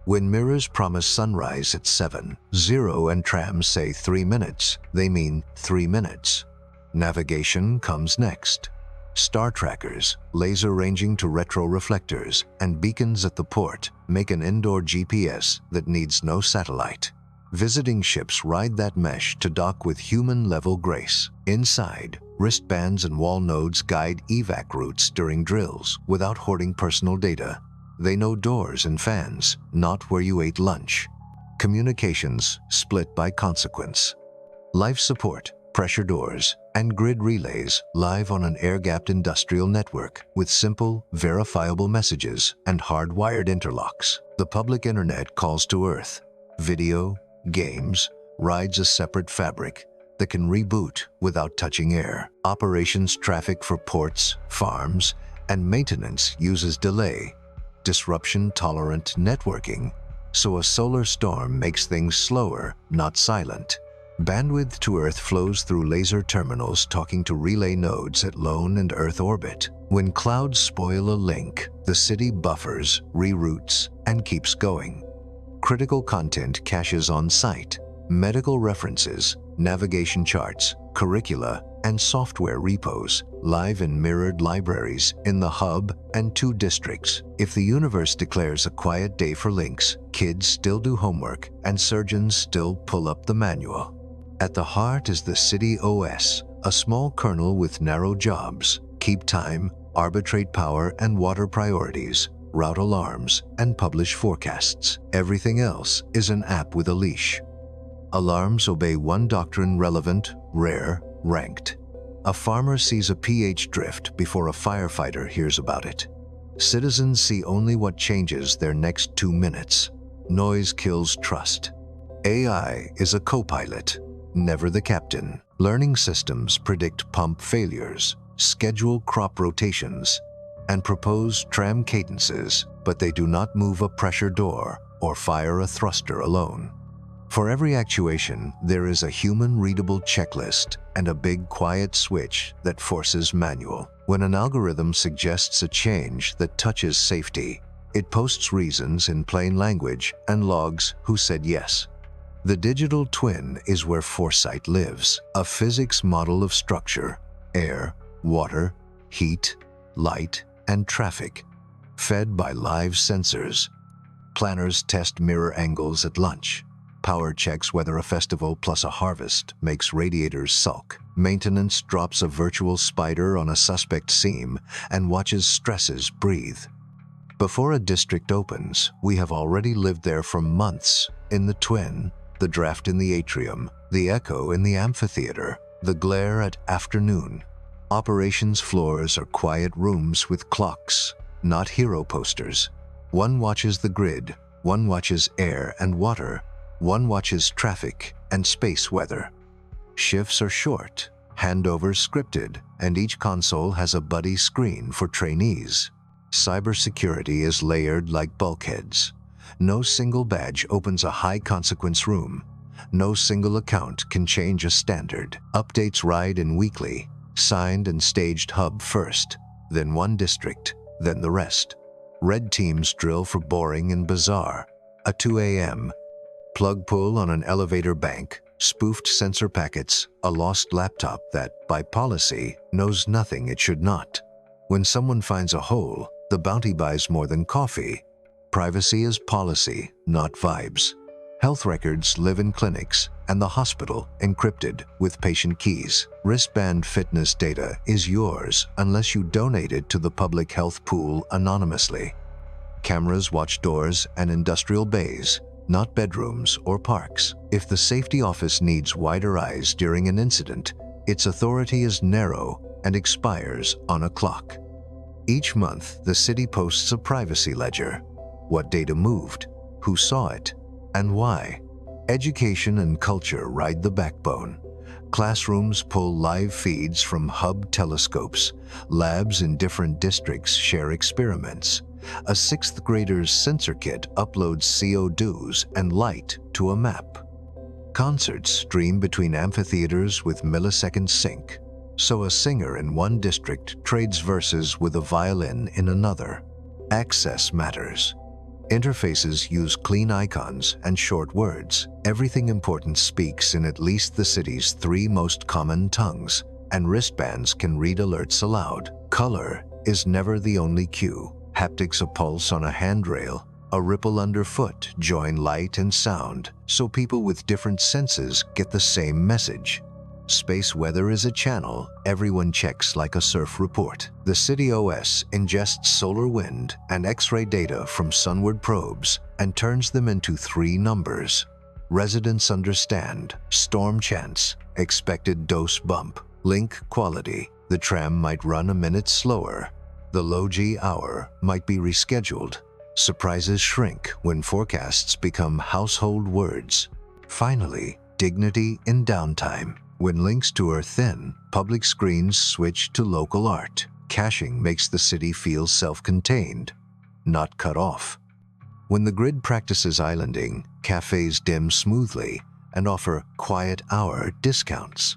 When mirrors promise sunrise at 7:00 and trams say 3 minutes, they mean 3 minutes. Navigation comes next. Star trackers, laser ranging to retroreflectors, and beacons at the port make an indoor GPS that needs no satellite. Visiting ships ride that mesh to dock with human-level grace. Inside, wristbands and wall nodes guide evac routes during drills without hoarding personal data. They know doors and fans, not where you ate lunch. Communications split by consequence. Life support, pressure doors, and grid relays live on an air-gapped industrial network with simple, verifiable messages and hardwired interlocks. The public internet calls to Earth. Video, games, rides a separate fabric that can reboot without touching air. Operations traffic for ports, farms, and maintenance uses delay, disruption-tolerant networking, so a solar storm makes things slower, not silent. Bandwidth to Earth flows through laser terminals talking to relay nodes at Lone and Earth orbit. When clouds spoil a link, the city buffers, reroutes, and keeps going. Critical content caches on site. Medical references, navigation charts, curricula, and software repos live in mirrored libraries in the hub and 2 districts. If the universe declares a quiet day for links, kids still do homework and surgeons still pull up the manual. At the heart is the city OS, a small kernel with narrow jobs: keep time, arbitrate power and water priorities, route alarms, and publish forecasts. Everything else is an app with a leash. Alarms obey one doctrine: relevant, rare, ranked. A farmer sees a pH drift before a firefighter hears about it. Citizens see only what changes their next 2 minutes. Noise kills trust. AI is a co-pilot, never the captain. Learning systems predict pump failures, schedule crop rotations, and propose tram cadences, but they do not move a pressure door or fire a thruster alone. For every actuation, there is a human-readable checklist and a big quiet switch that forces manual. When an algorithm suggests a change that touches safety, it posts reasons in plain language and logs who said yes. The digital twin is where foresight lives, a physics model of structure, air, water, heat, light, and traffic, fed by live sensors. Planners test mirror angles at lunch. Power checks whether a festival plus a harvest makes radiators sulk. Maintenance drops a virtual spider on a suspect seam and watches stresses breathe. Before a district opens, we have already lived there for months, in the twin, the draft in the atrium, the echo in the amphitheater, the glare at afternoon. Operations floors are quiet rooms with clocks, not hero posters. One watches the grid, one watches air and water, one watches traffic and space weather. Shifts are short, handovers scripted, and each console has a buddy screen for trainees. Cybersecurity is layered like bulkheads. No single badge opens a high-consequence room. No single account can change a standard. Updates ride in weekly, signed and staged hub first, then one district, then the rest. Red teams drill for boring and bizarre. A 2 a.m. plug pull on an elevator bank, spoofed sensor packets, a lost laptop that, by policy, knows nothing it should not. When someone finds a hole, the bounty buys more than coffee. Privacy is policy, not vibes. Health records live in clinics and the hospital encrypted with patient keys. Wristband fitness data is yours unless you donate it to the public health pool anonymously. Cameras watch doors and industrial bays, not bedrooms or parks. If the safety office needs wider eyes during an incident, its authority is narrow and expires on a clock. Each month, the city posts a privacy ledger. What data moved, who saw it, and why. Education and culture ride the backbone. Classrooms pull live feeds from hub telescopes. Labs in different districts share experiments. A sixth grader's sensor kit uploads CO2s and light to a map. Concerts stream between amphitheaters with millisecond sync, so a singer in one district trades verses with a violin in another. Access matters. Interfaces use clean icons and short words. Everything important speaks in at least the city's 3 most common tongues, and wristbands can read alerts aloud. Color is never the only cue. Haptics, a pulse on a handrail, a ripple underfoot join light and sound, so people with different senses get the same message. Space weather is a channel everyone checks like a surf report. The city OS ingests solar wind and X-ray data from sunward probes and turns them into 3 numbers. Residents understand storm chance, expected dose bump, link quality. The tram might run a minute slower. The low-G hour might be rescheduled. Surprises shrink when forecasts become household words. Finally, dignity in downtime. When links to are thin, public screens switch to local art. Caching makes the city feel self-contained, not cut off. When the grid practices islanding, cafes dim smoothly and offer quiet hour discounts.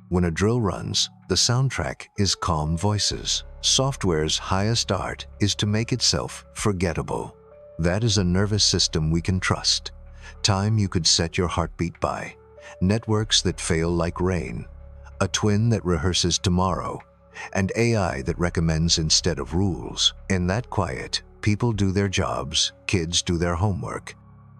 When a drill runs, the soundtrack is calm voices. Software's highest art is to make itself forgettable. That is a nervous system we can trust. Time you could set your heartbeat by. Networks that fail like rain. A twin that rehearses tomorrow. And AI that recommends instead of rules. In that quiet, people do their jobs, kids do their homework,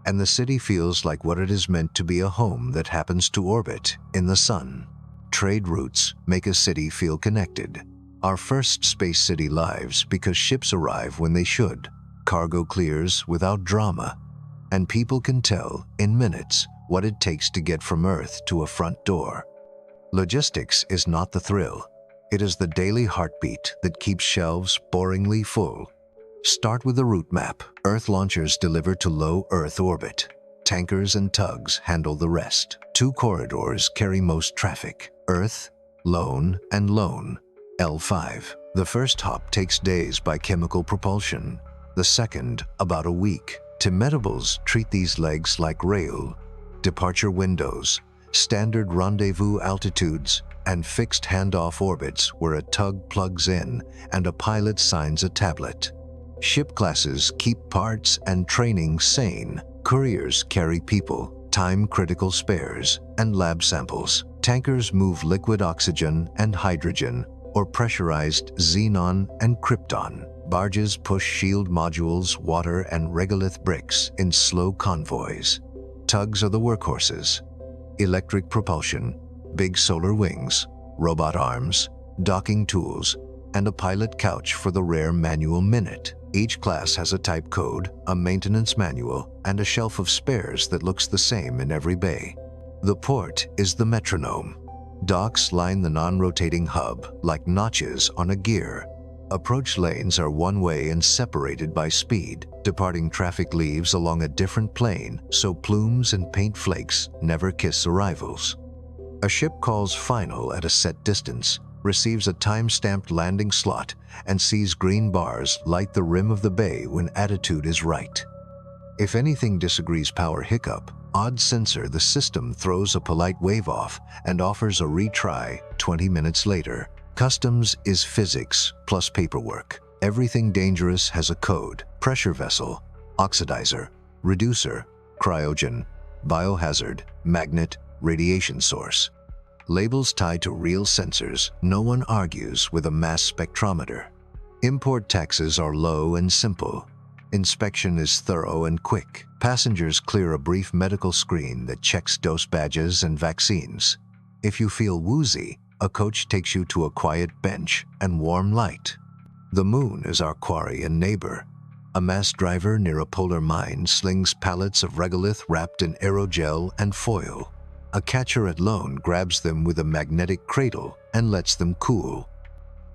and the city feels like what it is meant to be, a home that happens to orbit in the sun. Trade routes make a city feel connected. Our first space city lives because ships arrive when they should, cargo clears without drama, and people can tell in minutes what it takes to get from Earth to a front door. Logistics is not the thrill. It is the daily heartbeat that keeps shelves boringly full. Start with a route map. Earth launchers deliver to low Earth orbit. Tankers and tugs handle the rest. 2 corridors carry most traffic: Earth, Lone, and Lone, L5. The first hop takes days by chemical propulsion. The second, about a week. Timetables treat these legs like rail. Departure windows, standard rendezvous altitudes, and fixed handoff orbits where a tug plugs in and a pilot signs a tablet. Ship classes keep parts and training sane. Couriers carry people, time-critical spares, and lab samples. Tankers move liquid oxygen and hydrogen, or pressurized xenon and krypton. Barges push shield modules, water, and regolith bricks in slow convoys. Tugs are the workhorses. Electric propulsion, big solar wings, robot arms, docking tools, and a pilot couch for the rare manual minute. Each class has a type code, a maintenance manual, and a shelf of spares that looks the same in every bay. The port is the metronome. Docks line the non-rotating hub like notches on a gear. Approach lanes are one-way and separated by speed. Departing traffic leaves along a different plane, so plumes and paint flakes never kiss arrivals. A ship calls final at a set distance, receives a time-stamped landing slot, and sees green bars light the rim of the bay when attitude is right. If anything disagrees power hiccup, odd sensor, the system throws a polite wave off and offers a retry 20 minutes later. Customs is physics plus paperwork. Everything dangerous has a code: pressure vessel, oxidizer, reducer, cryogen, biohazard, magnet, radiation source. Labels tied to real sensors. No one argues with a mass spectrometer. Import taxes are low and simple. Inspection is thorough and quick. Passengers clear a brief medical screen that checks dose badges and vaccines. If you feel woozy, a coach takes you to a quiet bench and warm light. The moon is our quarry and neighbor. A mass driver near a polar mine slings pallets of regolith wrapped in aerogel and foil. A catcher at Lone grabs them with a magnetic cradle and lets them cool.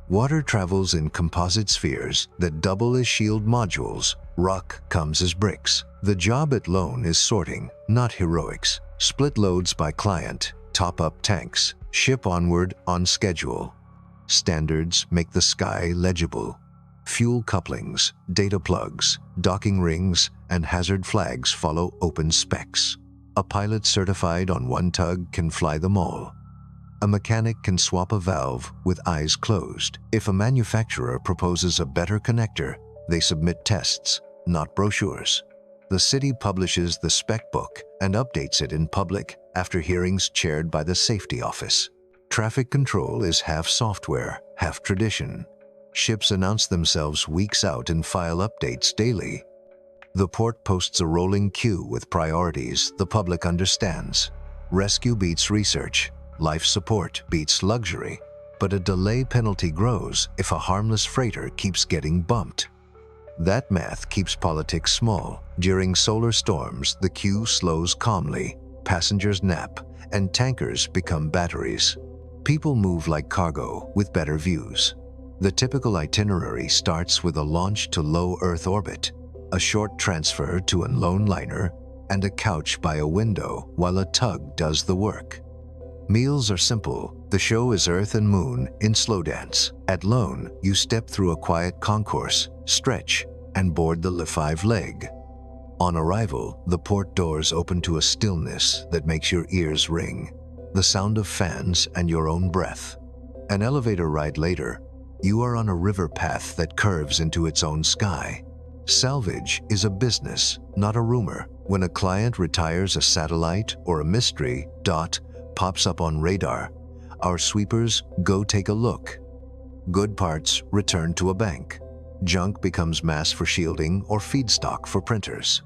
Water travels in composite spheres that double as shield modules. Rock comes as bricks. The job at Lone is sorting, not heroics. Split loads by client, top up tanks, ship onward on schedule. Standards make the sky legible. Fuel couplings, data plugs, docking rings, and hazard flags follow open specs. A pilot certified on one tug can fly them all. A mechanic can swap a valve with eyes closed. If a manufacturer proposes a better connector, they submit tests, not brochures. The city publishes the spec book and updates it in public after hearings chaired by the safety office. Traffic control is half software, half tradition. Ships announce themselves weeks out and file updates daily. The port posts a rolling queue with priorities the public understands. Rescue beats research. Life support beats luxury. But a delay penalty grows if a harmless freighter keeps getting bumped. That math keeps politics small. During solar storms, the queue slows calmly. Passengers nap, and tankers become batteries. People move like cargo with better views. The typical itinerary starts with a launch to low Earth orbit, a short transfer to a lone liner, and a couch by a window while a tug does the work. Meals are simple. The show is Earth and Moon in slow dance. At Lone, you step through a quiet concourse, stretch, and board the Le5 leg. On arrival, the port doors open to a stillness that makes your ears ring. The sound of fans and your own breath. An elevator ride later, you are on a river path that curves into its own sky. Salvage is a business, not a rumor. When a client retires a satellite or a mystery dot pops up on radar, our sweepers go take a look. Good parts return to a bank. Junk becomes mass for shielding or feedstock for printers.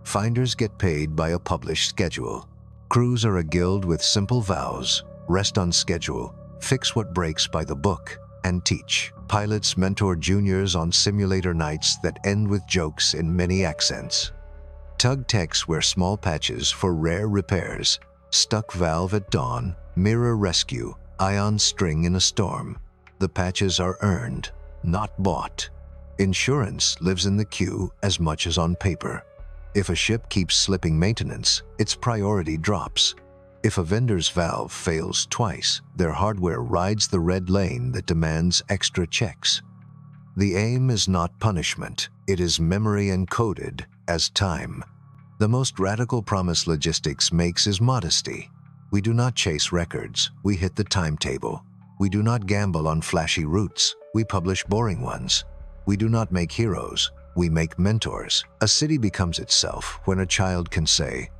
Finders get paid by a published schedule. Crews are a guild with simple vows: rest on schedule, fix what breaks by the book, and teach. Pilots mentor juniors on simulator nights that end with jokes in many accents. Tug techs wear small patches for rare repairs. Stuck valve at dawn, mirror rescue, ion string in a storm. The patches are earned, not bought. Insurance lives in the queue as much as on paper. If a ship keeps slipping maintenance, its priority drops. If a vendor's valve fails twice, their hardware rides the red lane that demands extra checks. The aim is not punishment, it is memory encoded as time. The most radical promise logistics makes is modesty. We do not chase records, we hit the timetable. We do not gamble on flashy routes, we publish boring ones. We do not make heroes, we make mentors. A city becomes itself when a child can say,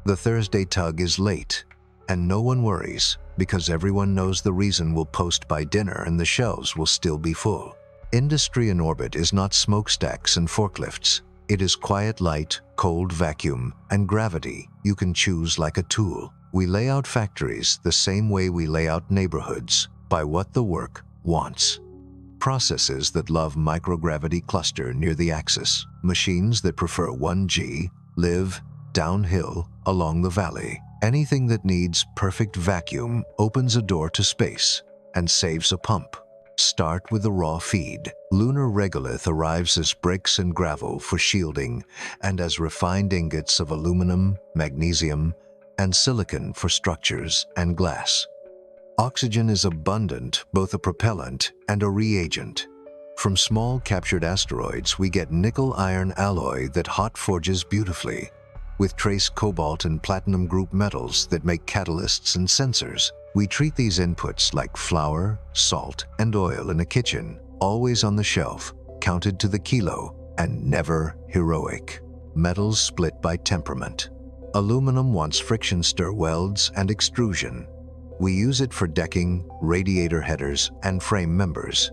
"The Thursday tug is late," and no one worries because everyone knows the reason will post by dinner and the shelves will still be full. Industry in orbit is not smokestacks and forklifts. It is quiet light, cold vacuum, and gravity you can choose like a tool. We lay out factories the same way we lay out neighborhoods, by what the work wants. Processes that love microgravity cluster near the axis. Machines that prefer 1G live downhill along the valley. Anything that needs perfect vacuum opens a door to space and saves a pump. Start with the raw feed. Lunar regolith arrives as bricks and gravel for shielding and as refined ingots of aluminum, magnesium, and silicon for structures and glass. Oxygen is abundant, both a propellant and a reagent. From small captured asteroids, we get nickel-iron alloy that hot forges beautifully, with trace cobalt and platinum group metals that make catalysts and sensors. We treat these inputs like flour, salt, and oil in a kitchen, always on the shelf, counted to the kilo, and never heroic. Metals split by temperament. Aluminum wants friction stir welds and extrusion. We use it for decking, radiator headers, and frame members.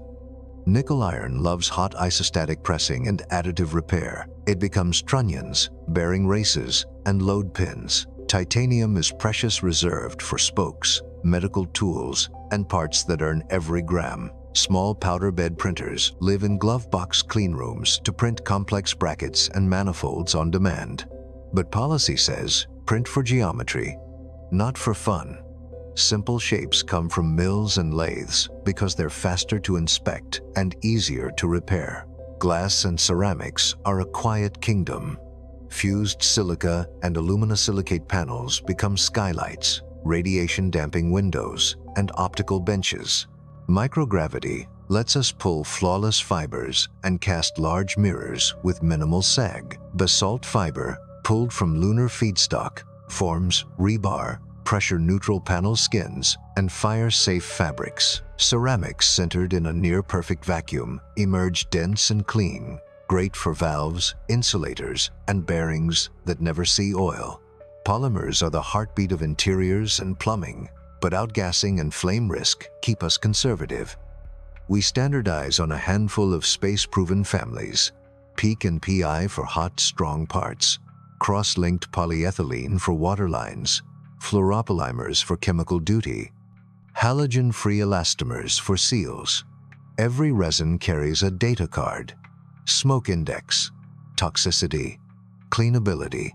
Nickel iron loves hot isostatic pressing and additive repair. It becomes trunnions, bearing races, and load pins. Titanium is precious, reserved for spokes, medical tools, and parts that earn every gram. Small powder bed printers live in glove box cleanrooms to print complex brackets and manifolds on demand. But policy says, print for geometry, not for fun. Simple shapes come from mills and lathes because they're faster to inspect and easier to repair. Glass and ceramics are a quiet kingdom. Fused silica and aluminosilicate panels become skylights, radiation-damping windows, and optical benches. Microgravity lets us pull flawless fibers and cast large mirrors with minimal sag. Basalt fiber, pulled from lunar feedstock, forms rebar, pressure-neutral panel skins, and fire-safe fabrics. Ceramics centered in a near-perfect vacuum emerge dense and clean, great for valves, insulators, and bearings that never see oil. Polymers are the heartbeat of interiors and plumbing, but outgassing and flame risk keep us conservative. We standardize on a handful of space-proven families: PEEK and PI for hot, strong parts, cross-linked polyethylene for water lines, fluoropolymers for chemical duty, halogen-free elastomers for seals. Every resin carries a data card: smoke index, toxicity, cleanability.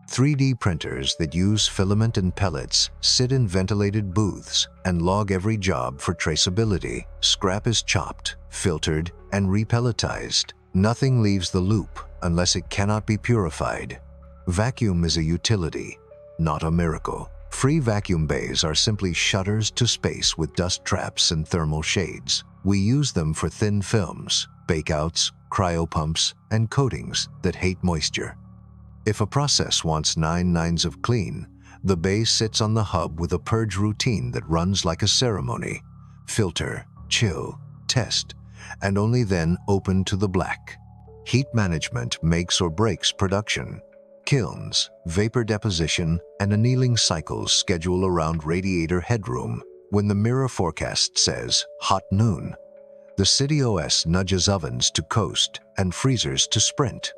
3D printers that use filament and pellets sit in ventilated booths and log every job for traceability. Scrap is chopped, filtered, and repelletized. Nothing leaves the loop unless it cannot be purified. Vacuum is a utility, not a miracle. Free vacuum bays are simply shutters to space with dust traps and thermal shades. We use them for thin films, bakeouts, cryopumps, and coatings that hate moisture. If a process wants 9 nines of clean, the bay sits on the hub with a purge routine that runs like a ceremony: filter, chill, test, and only then open to the black. Heat management makes or breaks production. Kilns, vapor deposition, and annealing cycles schedule around radiator headroom. When the mirror forecast says hot noon, the city OS nudges ovens to coast and freezers to sprint.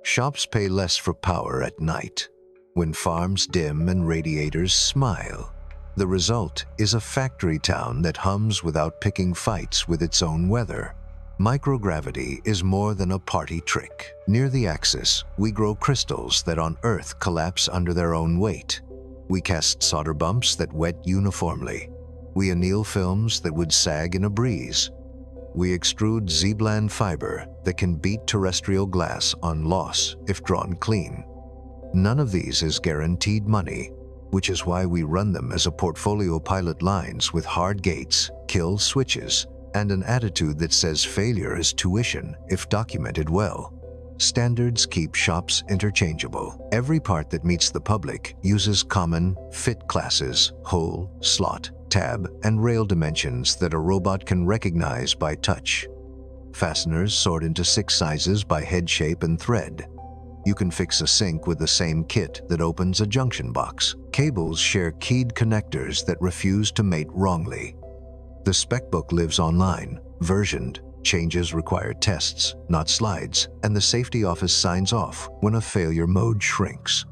Shops pay less for power at night, when farms dim and radiators smile. The result is a factory town that hums without picking fights with its own weather. Microgravity is more than a party trick. Near the axis, we grow crystals that on Earth collapse under their own weight. We cast solder bumps that wet uniformly. We anneal films that would sag in a breeze. We extrude Z-bland fiber that can beat terrestrial glass on loss if drawn clean. None of these is guaranteed money, which is why we run them as a portfolio pilot lines with hard gates, kill switches, and an attitude that says failure is tuition if documented well. Standards keep shops interchangeable. Every part that meets the public uses common fit classes, hole, slot, tab, and rail dimensions that a robot can recognize by touch. Fasteners sort into 6 sizes by head shape and thread. You can fix a sink with the same kit that opens a junction box. Cables share keyed connectors that refuse to mate wrongly. The spec book lives online, versioned. Changes require tests, not slides, and the safety office signs off when a failure mode shrinks.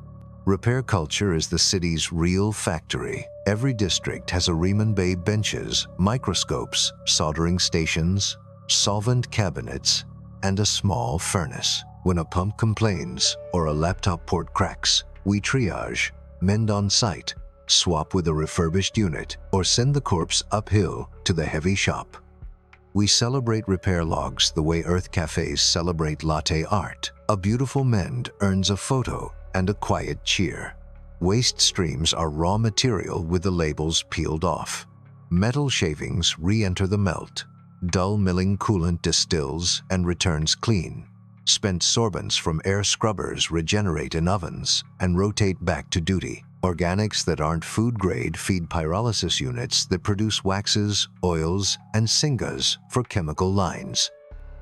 Repair culture is the city's real factory. Every district has a Riemann Bay benches, microscopes, soldering stations, solvent cabinets, and a small furnace. When a pump complains or a laptop port cracks, we triage, mend on site, swap with a refurbished unit, or send the corpse uphill to the heavy shop. We celebrate repair logs the way Earth cafes celebrate latte art. A beautiful mend earns a photo and a quiet cheer. Waste streams are raw material with the labels peeled off. Metal shavings re-enter the melt. Dull milling coolant distills and returns clean. Spent sorbents from air scrubbers regenerate in ovens and rotate back to duty. Organics that aren't food grade feed pyrolysis units that produce waxes, oils, and syngas for chemical lines.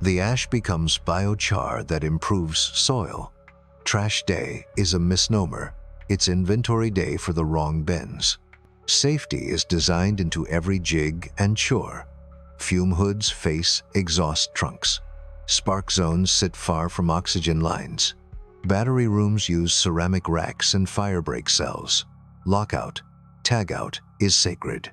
The ash becomes biochar that improves soil. Trash day is a misnomer. It's inventory day for the wrong bins. Safety is designed into every jig and chore. Fume hoods face exhaust trunks. Spark zones sit far from oxygen lines. Battery rooms use ceramic racks and firebreak cells. Lockout, tagout is sacred.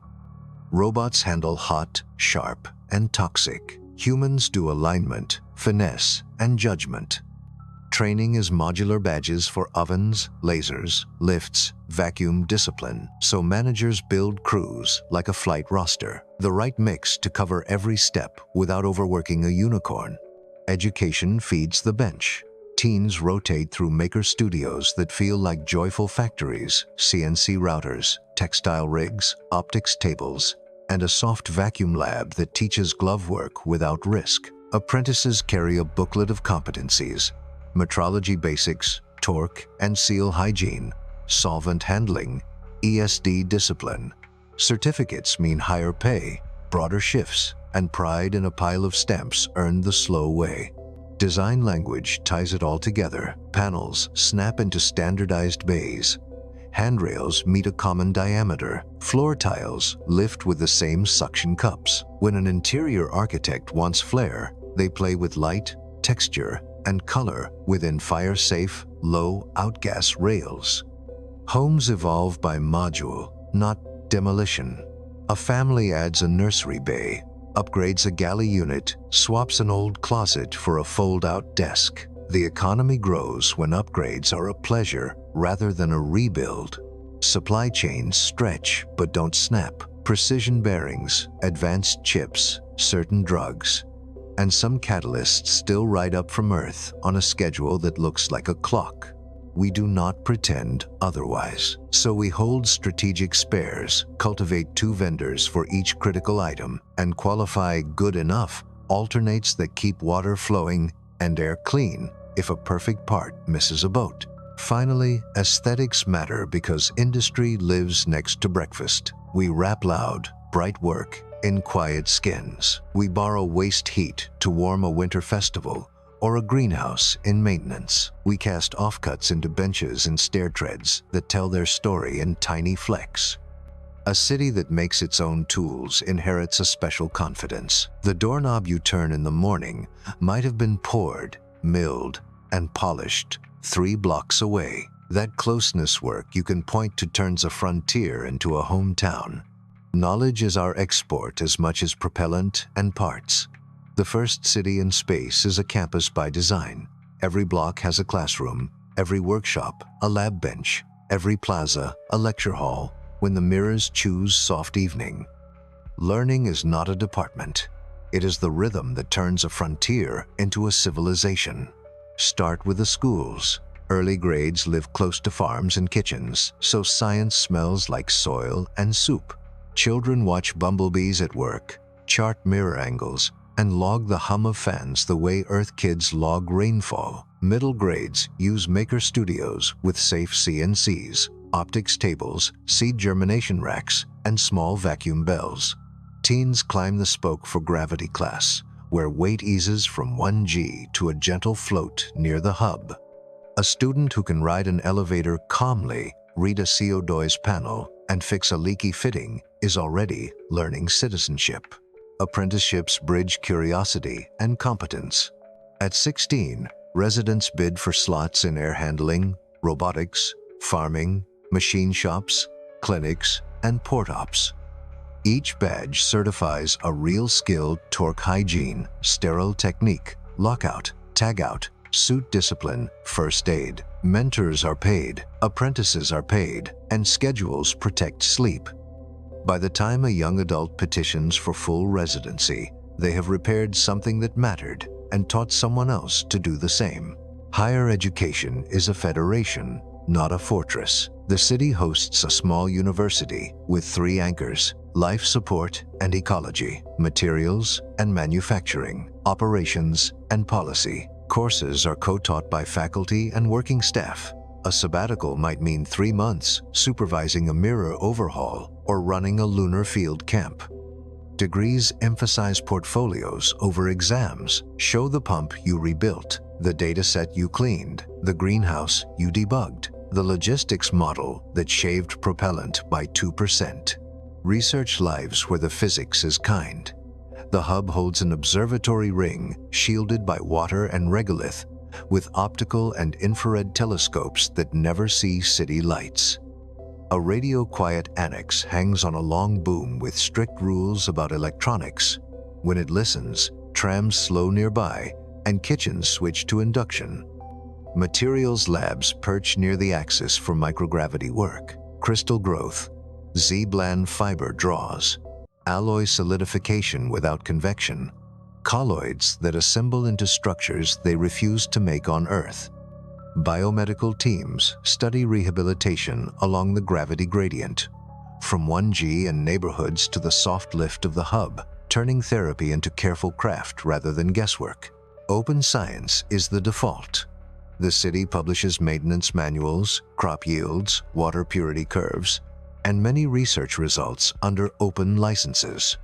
Robots handle hot, sharp, and toxic. Humans do alignment, finesse, and judgment. Training is modular badges for ovens, lasers, lifts, vacuum discipline, so managers build crews like a flight roster, the right mix to cover every step without overworking a unicorn. Education feeds the bench. Teens rotate through maker studios that feel like joyful factories, CNC routers, textile rigs, optics tables, and a soft vacuum lab that teaches glove work without risk. Apprentices carry a booklet of competencies: metrology basics, torque and seal hygiene, solvent handling, ESD discipline. Certificates mean higher pay, broader shifts, and pride in a pile of stamps earned the slow way. Design language ties it all together. Panels snap into standardized bays. Handrails meet a common diameter. Floor tiles lift with the same suction cups. When an interior architect wants flair, they play with light, texture, and color within fire-safe, low outgas rails. Homes evolve by module, not demolition. A family adds a nursery bay, upgrades a galley unit, swaps an old closet for a fold-out desk. The economy grows when upgrades are a pleasure rather than a rebuild. Supply chains stretch but don't snap. Precision bearings, advanced chips, certain drugs, and some catalysts still ride up from Earth on a schedule that looks like a clock. We do not pretend otherwise. So we hold strategic spares, cultivate 2 vendors for each critical item, and qualify good enough alternates that keep water flowing and air clean if a perfect part misses a boat. Finally, aesthetics matter because industry lives next to breakfast. We wrap loud, bright work in quiet skins. We borrow waste heat to warm a winter festival or a greenhouse in maintenance. We cast offcuts into benches and stair treads that tell their story in tiny flecks. A city that makes its own tools inherits a special confidence. The doorknob you turn in the morning might have been poured, milled, and polished 3 blocks away. That closeness work you can point to turns a frontier into a hometown. Knowledge is our export as much as propellant and parts. The first city in space is a campus by design. Every block has a classroom, every workshop a lab bench, every plaza a lecture hall, when the mirrors choose soft evening. Learning is not a department. It is the rhythm that turns a frontier into a civilization. Start with the schools. Early grades live close to farms and kitchens, so science smells like soil and soup. Children watch bumblebees at work, chart mirror angles, and log the hum of fans the way Earth kids log rainfall. Middle grades use maker studios with safe CNCs, optics tables, seed germination racks, and small vacuum bells. Teens climb the spoke for gravity class, where weight eases from 1G to a gentle float near the hub. A student who can ride an elevator calmly, read a CO2's panel, and fix a leaky fitting is already learning citizenship. Apprenticeships bridge curiosity and competence. At 16, residents bid for slots in air handling, robotics, farming, machine shops, clinics, and port ops. Each badge certifies a real skilled torque hygiene, sterile technique, lockout, tagout, suit discipline, first aid. Mentors are paid, apprentices are paid, and schedules protect sleep. By the time a young adult petitions for full residency, they have repaired something that mattered and taught someone else to do the same. Higher education is a federation, not a fortress. The city hosts a small university with 3 anchors: life support and ecology, materials and manufacturing, operations and policy. Courses are co-taught by faculty and working staff. A sabbatical might mean 3 months supervising a mirror overhaul or running a lunar field camp. Degrees emphasize portfolios over exams. Show the pump you rebuilt, the data set you cleaned, the greenhouse you debugged, the logistics model that shaved propellant by 2%. Research lives where the physics is kind. The hub holds an observatory ring shielded by water and regolith, with optical and infrared telescopes that never see city lights. A radio-quiet annex hangs on a long boom with strict rules about electronics. When it listens, trams slow nearby and kitchens switch to induction. Materials labs perch near the axis for microgravity work. Crystal growth, Z-bland fiber draws, alloy solidification without convection, colloids that assemble into structures they refuse to make on Earth. Biomedical teams study rehabilitation along the gravity gradient, from 1G in neighborhoods to the soft lift of the hub, turning therapy into careful craft rather than guesswork. Open science is the default. The city publishes maintenance manuals, crop yields, water purity curves, and many research results under open licenses.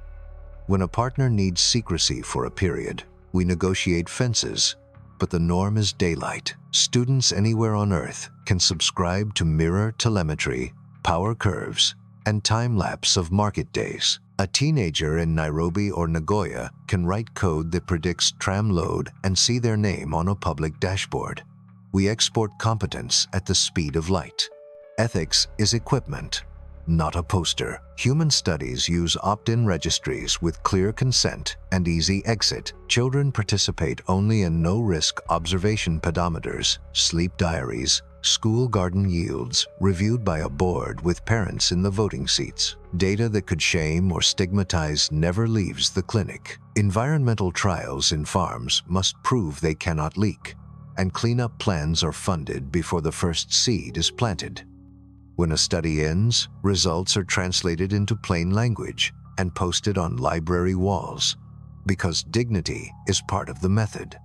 When a partner needs secrecy for a period, we negotiate fences, but the norm is daylight. Students anywhere on Earth can subscribe to mirror telemetry, power curves, and time-lapse of market days. A teenager in Nairobi or Nagoya can write code that predicts tram load and see their name on a public dashboard. We export competence at the speed of light. Ethics is equipment, not a poster. Human studies use opt-in registries with clear consent and easy exit. Children participate only in no-risk observation pedometers, sleep diaries, school garden yields reviewed by a board with parents in the voting seats. Data that could shame or stigmatize never leaves the clinic. Environmental trials in farms must prove they cannot leak, and cleanup plans are funded before the first seed is planted. When a study ends, results are translated into plain language and posted on library walls, because dignity is part of the method.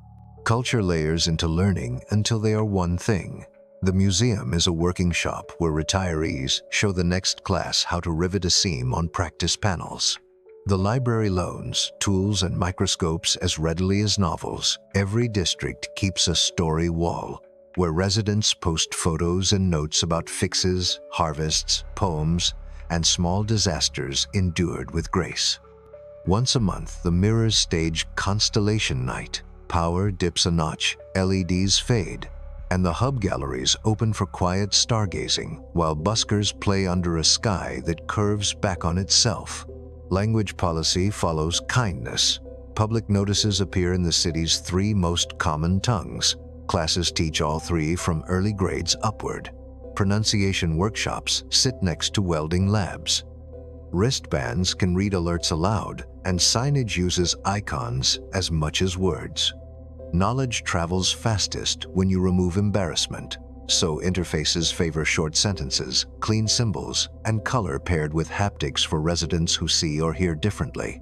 Culture layers into learning until they are one thing. The museum is a working shop where retirees show the next class how to rivet a seam on practice panels. The library loans tools and microscopes as readily as novels. Every district keeps a story wall, where residents post photos and notes about fixes, harvests, poems, and small disasters endured with grace. Once a month, the mirrors stage Constellation Night. Power dips a notch, LEDs fade, and the hub galleries open for quiet stargazing while buskers play under a sky that curves back on itself. Language policy follows kindness. Public notices appear in the city's 3 most common tongues. Classes teach all 3 from early grades upward. Pronunciation workshops sit next to welding labs. Wristbands can read alerts aloud, and signage uses icons as much as words. Knowledge travels fastest when you remove embarrassment, so interfaces favor short sentences, clean symbols, and color paired with haptics for residents who see or hear differently.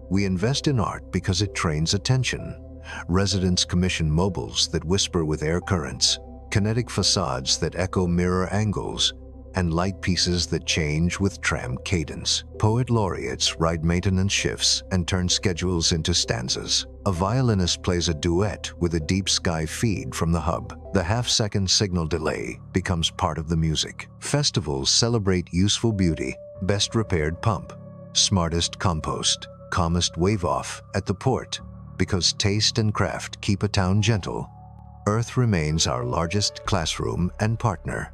We invest in art because it trains attention. Residents commission mobiles that whisper with air currents, kinetic facades that echo mirror angles, and light pieces that change with tram cadence. Poet laureates ride maintenance shifts and turn schedules into stanzas. A violinist plays a duet with a deep sky feed from the hub. The half-second signal delay becomes part of the music. Festivals celebrate useful beauty, best repaired pump, smartest compost, calmest wave-off at the port, because taste and craft keep a town gentle. Earth remains our largest classroom and partner.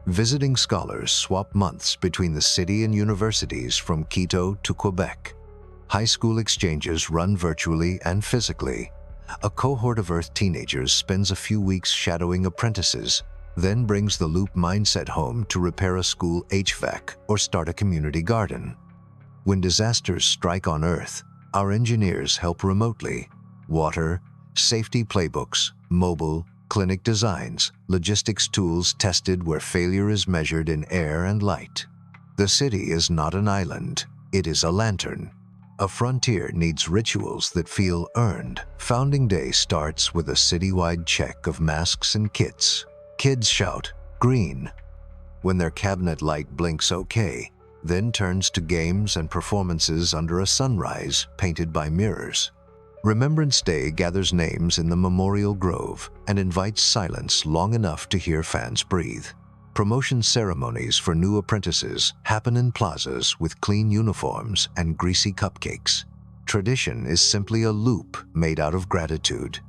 Visiting scholars swap months between the city and universities from Quito to Quebec. High school exchanges run virtually and physically. A cohort of Earth teenagers spends a few weeks shadowing apprentices, then brings the loop mindset home to repair a school HVAC or start a community garden. When disasters strike on Earth, our engineers help remotely. Water, safety playbooks, mobile, clinic designs, logistics tools tested where failure is measured in air and light. The city is not an island, it is a lantern. A frontier needs rituals that feel earned. Founding Day starts with a citywide check of masks and kits. Kids shout, "Green," when their cabinet light blinks okay, then turns to games and performances under a sunrise painted by mirrors. Remembrance Day gathers names in the Memorial Grove and invites silence long enough to hear fans breathe. Promotion ceremonies for new apprentices happen in plazas with clean uniforms and greasy cupcakes. Tradition is simply a loop made out of gratitude.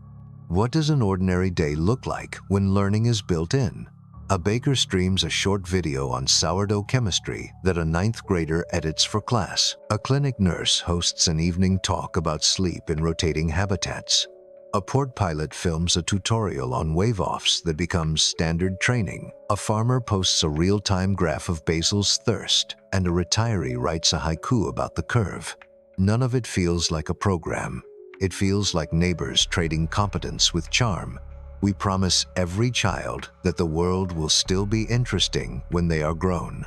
What does an ordinary day look like when learning is built in? A baker streams a short video on sourdough chemistry that a ninth grader edits for class. A clinic nurse hosts an evening talk about sleep in rotating habitats. A port pilot films a tutorial on wave-offs that becomes standard training. A farmer posts a real-time graph of basil's thirst, and a retiree writes a haiku about the curve. None of it feels like a program. It feels like neighbors trading competence with charm. We promise every child that the world will still be interesting when they are grown.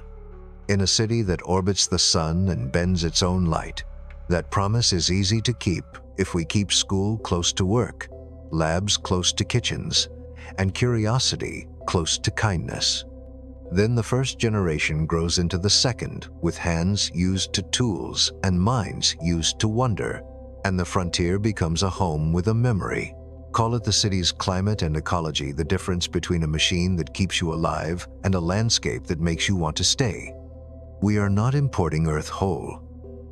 In a city that orbits the sun and bends its own light, that promise is easy to keep if we keep school close to work, labs close to kitchens, and curiosity close to kindness. Then the first generation grows into the second, with hands used to tools and minds used to wonder, and the frontier becomes a home with a memory. Call it the city's climate and ecology, the difference between a machine that keeps you alive and a landscape that makes you want to stay. We are not importing Earth whole.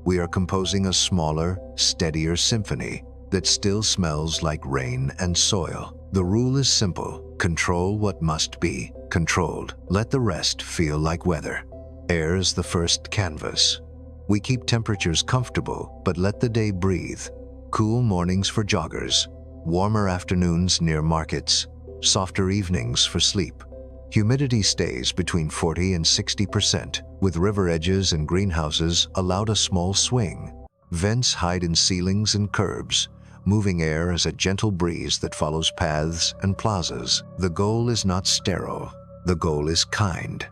We are composing a smaller, steadier symphony that still smells like rain and soil. The rule is simple: control what must be controlled. Let the rest feel like weather. Air is the first canvas. We keep temperatures comfortable, but let the day breathe. Cool mornings for joggers, warmer afternoons near markets, softer evenings for sleep. Humidity stays between 40 and 60%, with river edges and greenhouses allowed a small swing. Vents hide in ceilings and curbs, moving air as a gentle breeze that follows paths and plazas. The goal is not sterile. The goal is kind.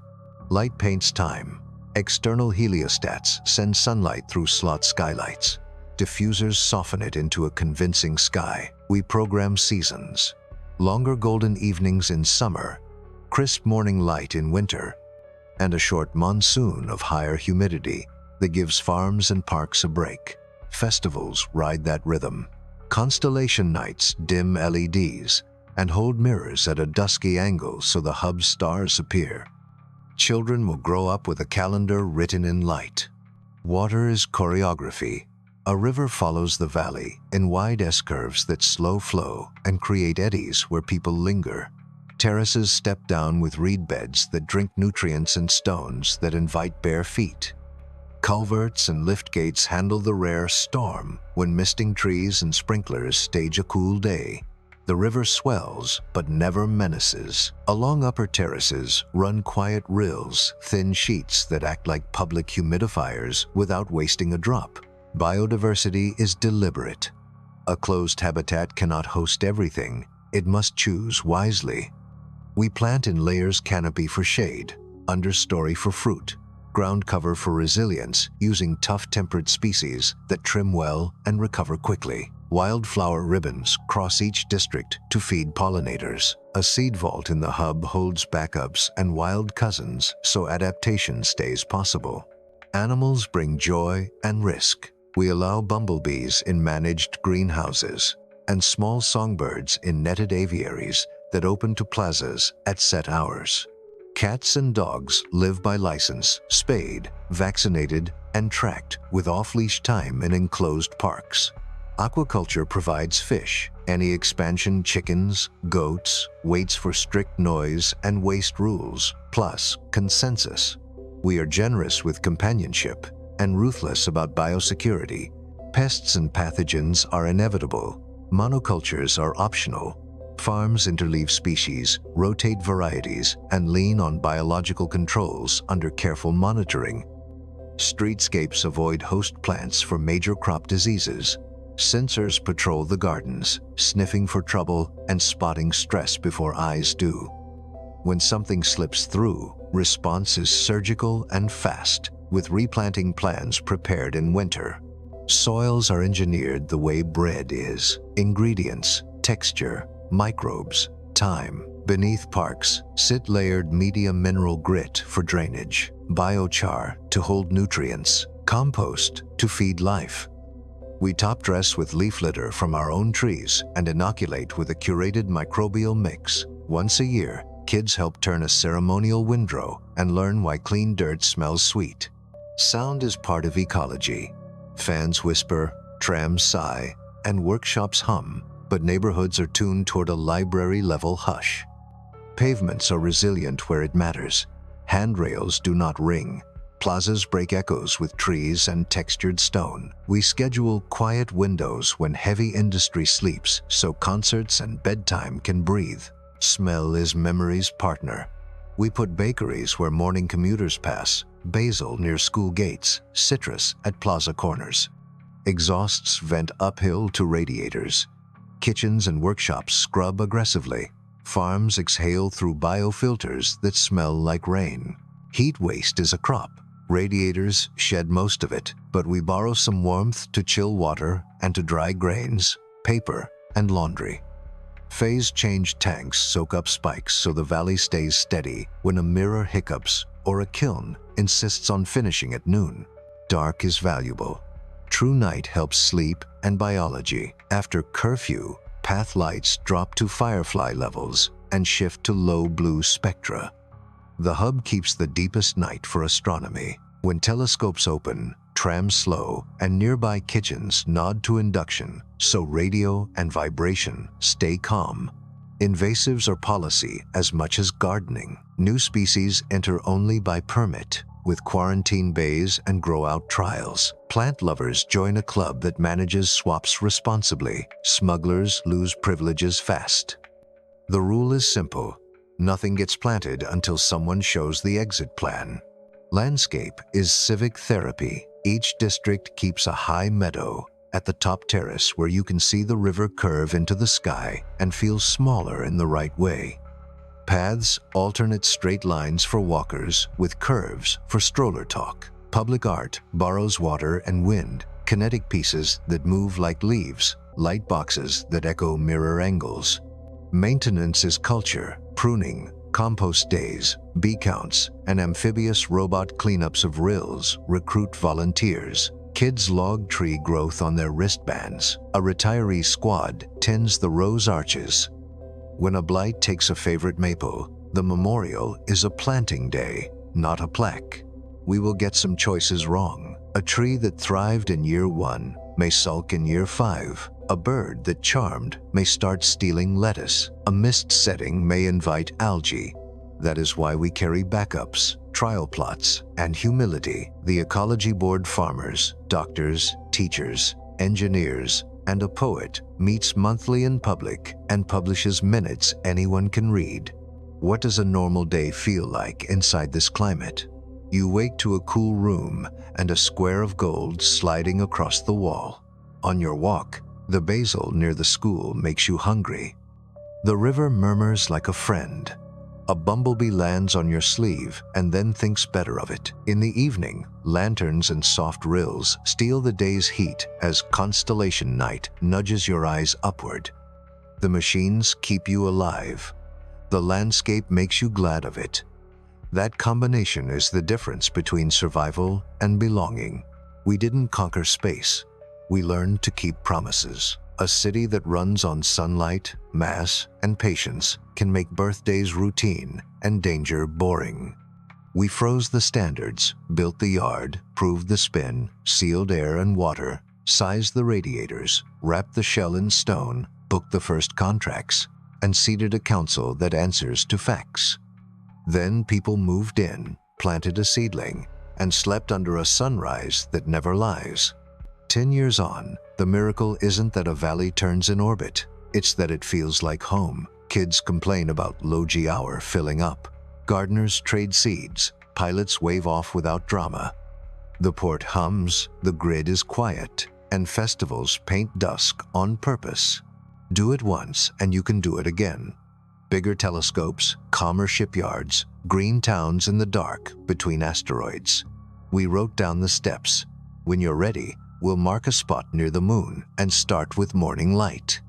Light paints time. External heliostats send sunlight through slot skylights. Diffusers soften it into a convincing sky. We program seasons. Longer golden evenings in summer, crisp morning light in winter, and a short monsoon of higher humidity that gives farms and parks a break. Festivals ride that rhythm. Constellation nights dim LEDs and hold mirrors at a dusky angle so the hub's stars appear. Children will grow up with a calendar written in light. Water is choreography. A river follows the valley in wide S-curves that slow flow and create eddies where people linger. Terraces step down with reed beds that drink nutrients and stones that invite bare feet. Culverts and lift gates handle the rare storm when misting trees and sprinklers stage a cool day. The river swells but never menaces. Along upper terraces run quiet rills, thin sheets that act like public humidifiers without wasting a drop. Biodiversity is deliberate. A closed habitat cannot host everything. It must choose wisely. We plant in layers: canopy for shade, understory for fruit, ground cover for resilience, using tough temperate species that trim well and recover quickly. Wildflower ribbons cross each district to feed pollinators. A seed vault in the hub holds backups and wild cousins so adaptation stays possible. Animals bring joy and risk. We allow bumblebees in managed greenhouses and small songbirds in netted aviaries that open to plazas at set hours. Cats and dogs live by license, spayed, vaccinated, and tracked with off-leash time in enclosed parks. Aquaculture provides fish. Any expansion: chickens, goats, waits for strict noise and waste rules, plus consensus. We are generous with companionship and ruthless about biosecurity. Pests and pathogens are inevitable. Monocultures are optional. Farms interleave species, rotate varieties, and lean on biological controls under careful monitoring. Streetscapes avoid host plants for major crop diseases. Sensors patrol the gardens, sniffing for trouble and spotting stress before eyes do. When something slips through, response is surgical and fast, with replanting plans prepared in winter. Soils are engineered the way bread is. Ingredients, texture, microbes, time. Beneath parks sit layered medium mineral grit for drainage, biochar to hold nutrients, compost to feed life. We top dress with leaf litter from our own trees and inoculate with a curated microbial mix. Once a year, kids help turn a ceremonial windrow and learn why clean dirt smells sweet. Sound is part of ecology. Fans whisper, Trams sigh and workshops hum, but neighborhoods are tuned toward a library-level hush. Pavements are resilient where it matters. Handrails do not ring. Plazas break echoes with trees and textured stone. We schedule quiet windows when heavy industry sleeps so concerts and bedtime can breathe. Smell is memory's partner. We put bakeries where morning commuters pass, basil near school gates, citrus at plaza corners. Exhausts vent uphill to radiators. Kitchens and workshops scrub aggressively. Farms exhale through biofilters that smell like rain. Heat waste is a crop. Radiators shed most of it, but we borrow some warmth to chill water and to dry grains, paper, and laundry. Phase change tanks soak up spikes so the valley stays steady when a mirror hiccups or a kiln insists on finishing at noon. Dark is valuable. True night helps sleep and biology. After curfew, path lights drop to firefly levels and shift to low blue spectra. The hub keeps the deepest night for astronomy. When telescopes open, trams slow, and nearby kitchens nod to induction, so radio and vibration stay calm. Invasives are policy as much as gardening. New species enter only by permit, with quarantine bays and grow-out trials. Plant lovers join a club that manages swaps responsibly. Smugglers lose privileges fast. The rule is simple. Nothing gets planted until someone shows the exit plan. Landscape is civic therapy. Each district keeps a high meadow at the top terrace where you can see the river curve into the sky and feel smaller in the right way. Paths alternate straight lines for walkers with curves for stroller talk. Public art borrows water and wind, kinetic pieces that move like leaves, light boxes that echo mirror angles. Maintenance is culture, pruning, compost days, bee counts, and amphibious robot cleanups of rills recruit volunteers. Kids log tree growth on their wristbands. A retiree squad tends the rose arches. When a blight takes a favorite maple, the memorial is a planting day, not a plaque. We will get some choices wrong. A tree that thrived in year 1 may sulk in year 5. A bird that charmed may start stealing lettuce. A mist setting may invite algae. That is why we carry backups, trial plots, and humility. The Ecology Board farmers, doctors, teachers, engineers, and a poet meets monthly in public and publishes minutes anyone can read. What does a normal day feel like inside this climate? You wake to a cool room and a square of gold sliding across the wall. On your walk, the basil near the school makes you hungry. The river murmurs like a friend. A bumblebee lands on your sleeve and then thinks better of it. In the evening, lanterns and soft rills steal the day's heat as constellation night nudges your eyes upward. The machines keep you alive. The landscape makes you glad of it. That combination is the difference between survival and belonging. We didn't conquer space. We learned to keep promises. A city that runs on sunlight, mass, and patience can make birthdays routine and danger boring. We froze the standards, built the yard, proved the spin, sealed air and water, sized the radiators, wrapped the shell in stone, booked the first contracts, and seated a council that answers to facts. Then people moved in, planted a seedling, and slept under a sunrise that never lies. 10 years on, the miracle isn't that a valley turns in orbit, it's that it feels like home. Kids complain about low-G hour filling up. Gardeners trade seeds, pilots wave off without drama. The port hums, the grid is quiet, and festivals paint dusk on purpose. Do it once and you can do it again. Bigger telescopes, calmer shipyards, green towns in the dark between asteroids. We wrote down the steps. When you're ready, we'll mark a spot near the moon and start with morning light.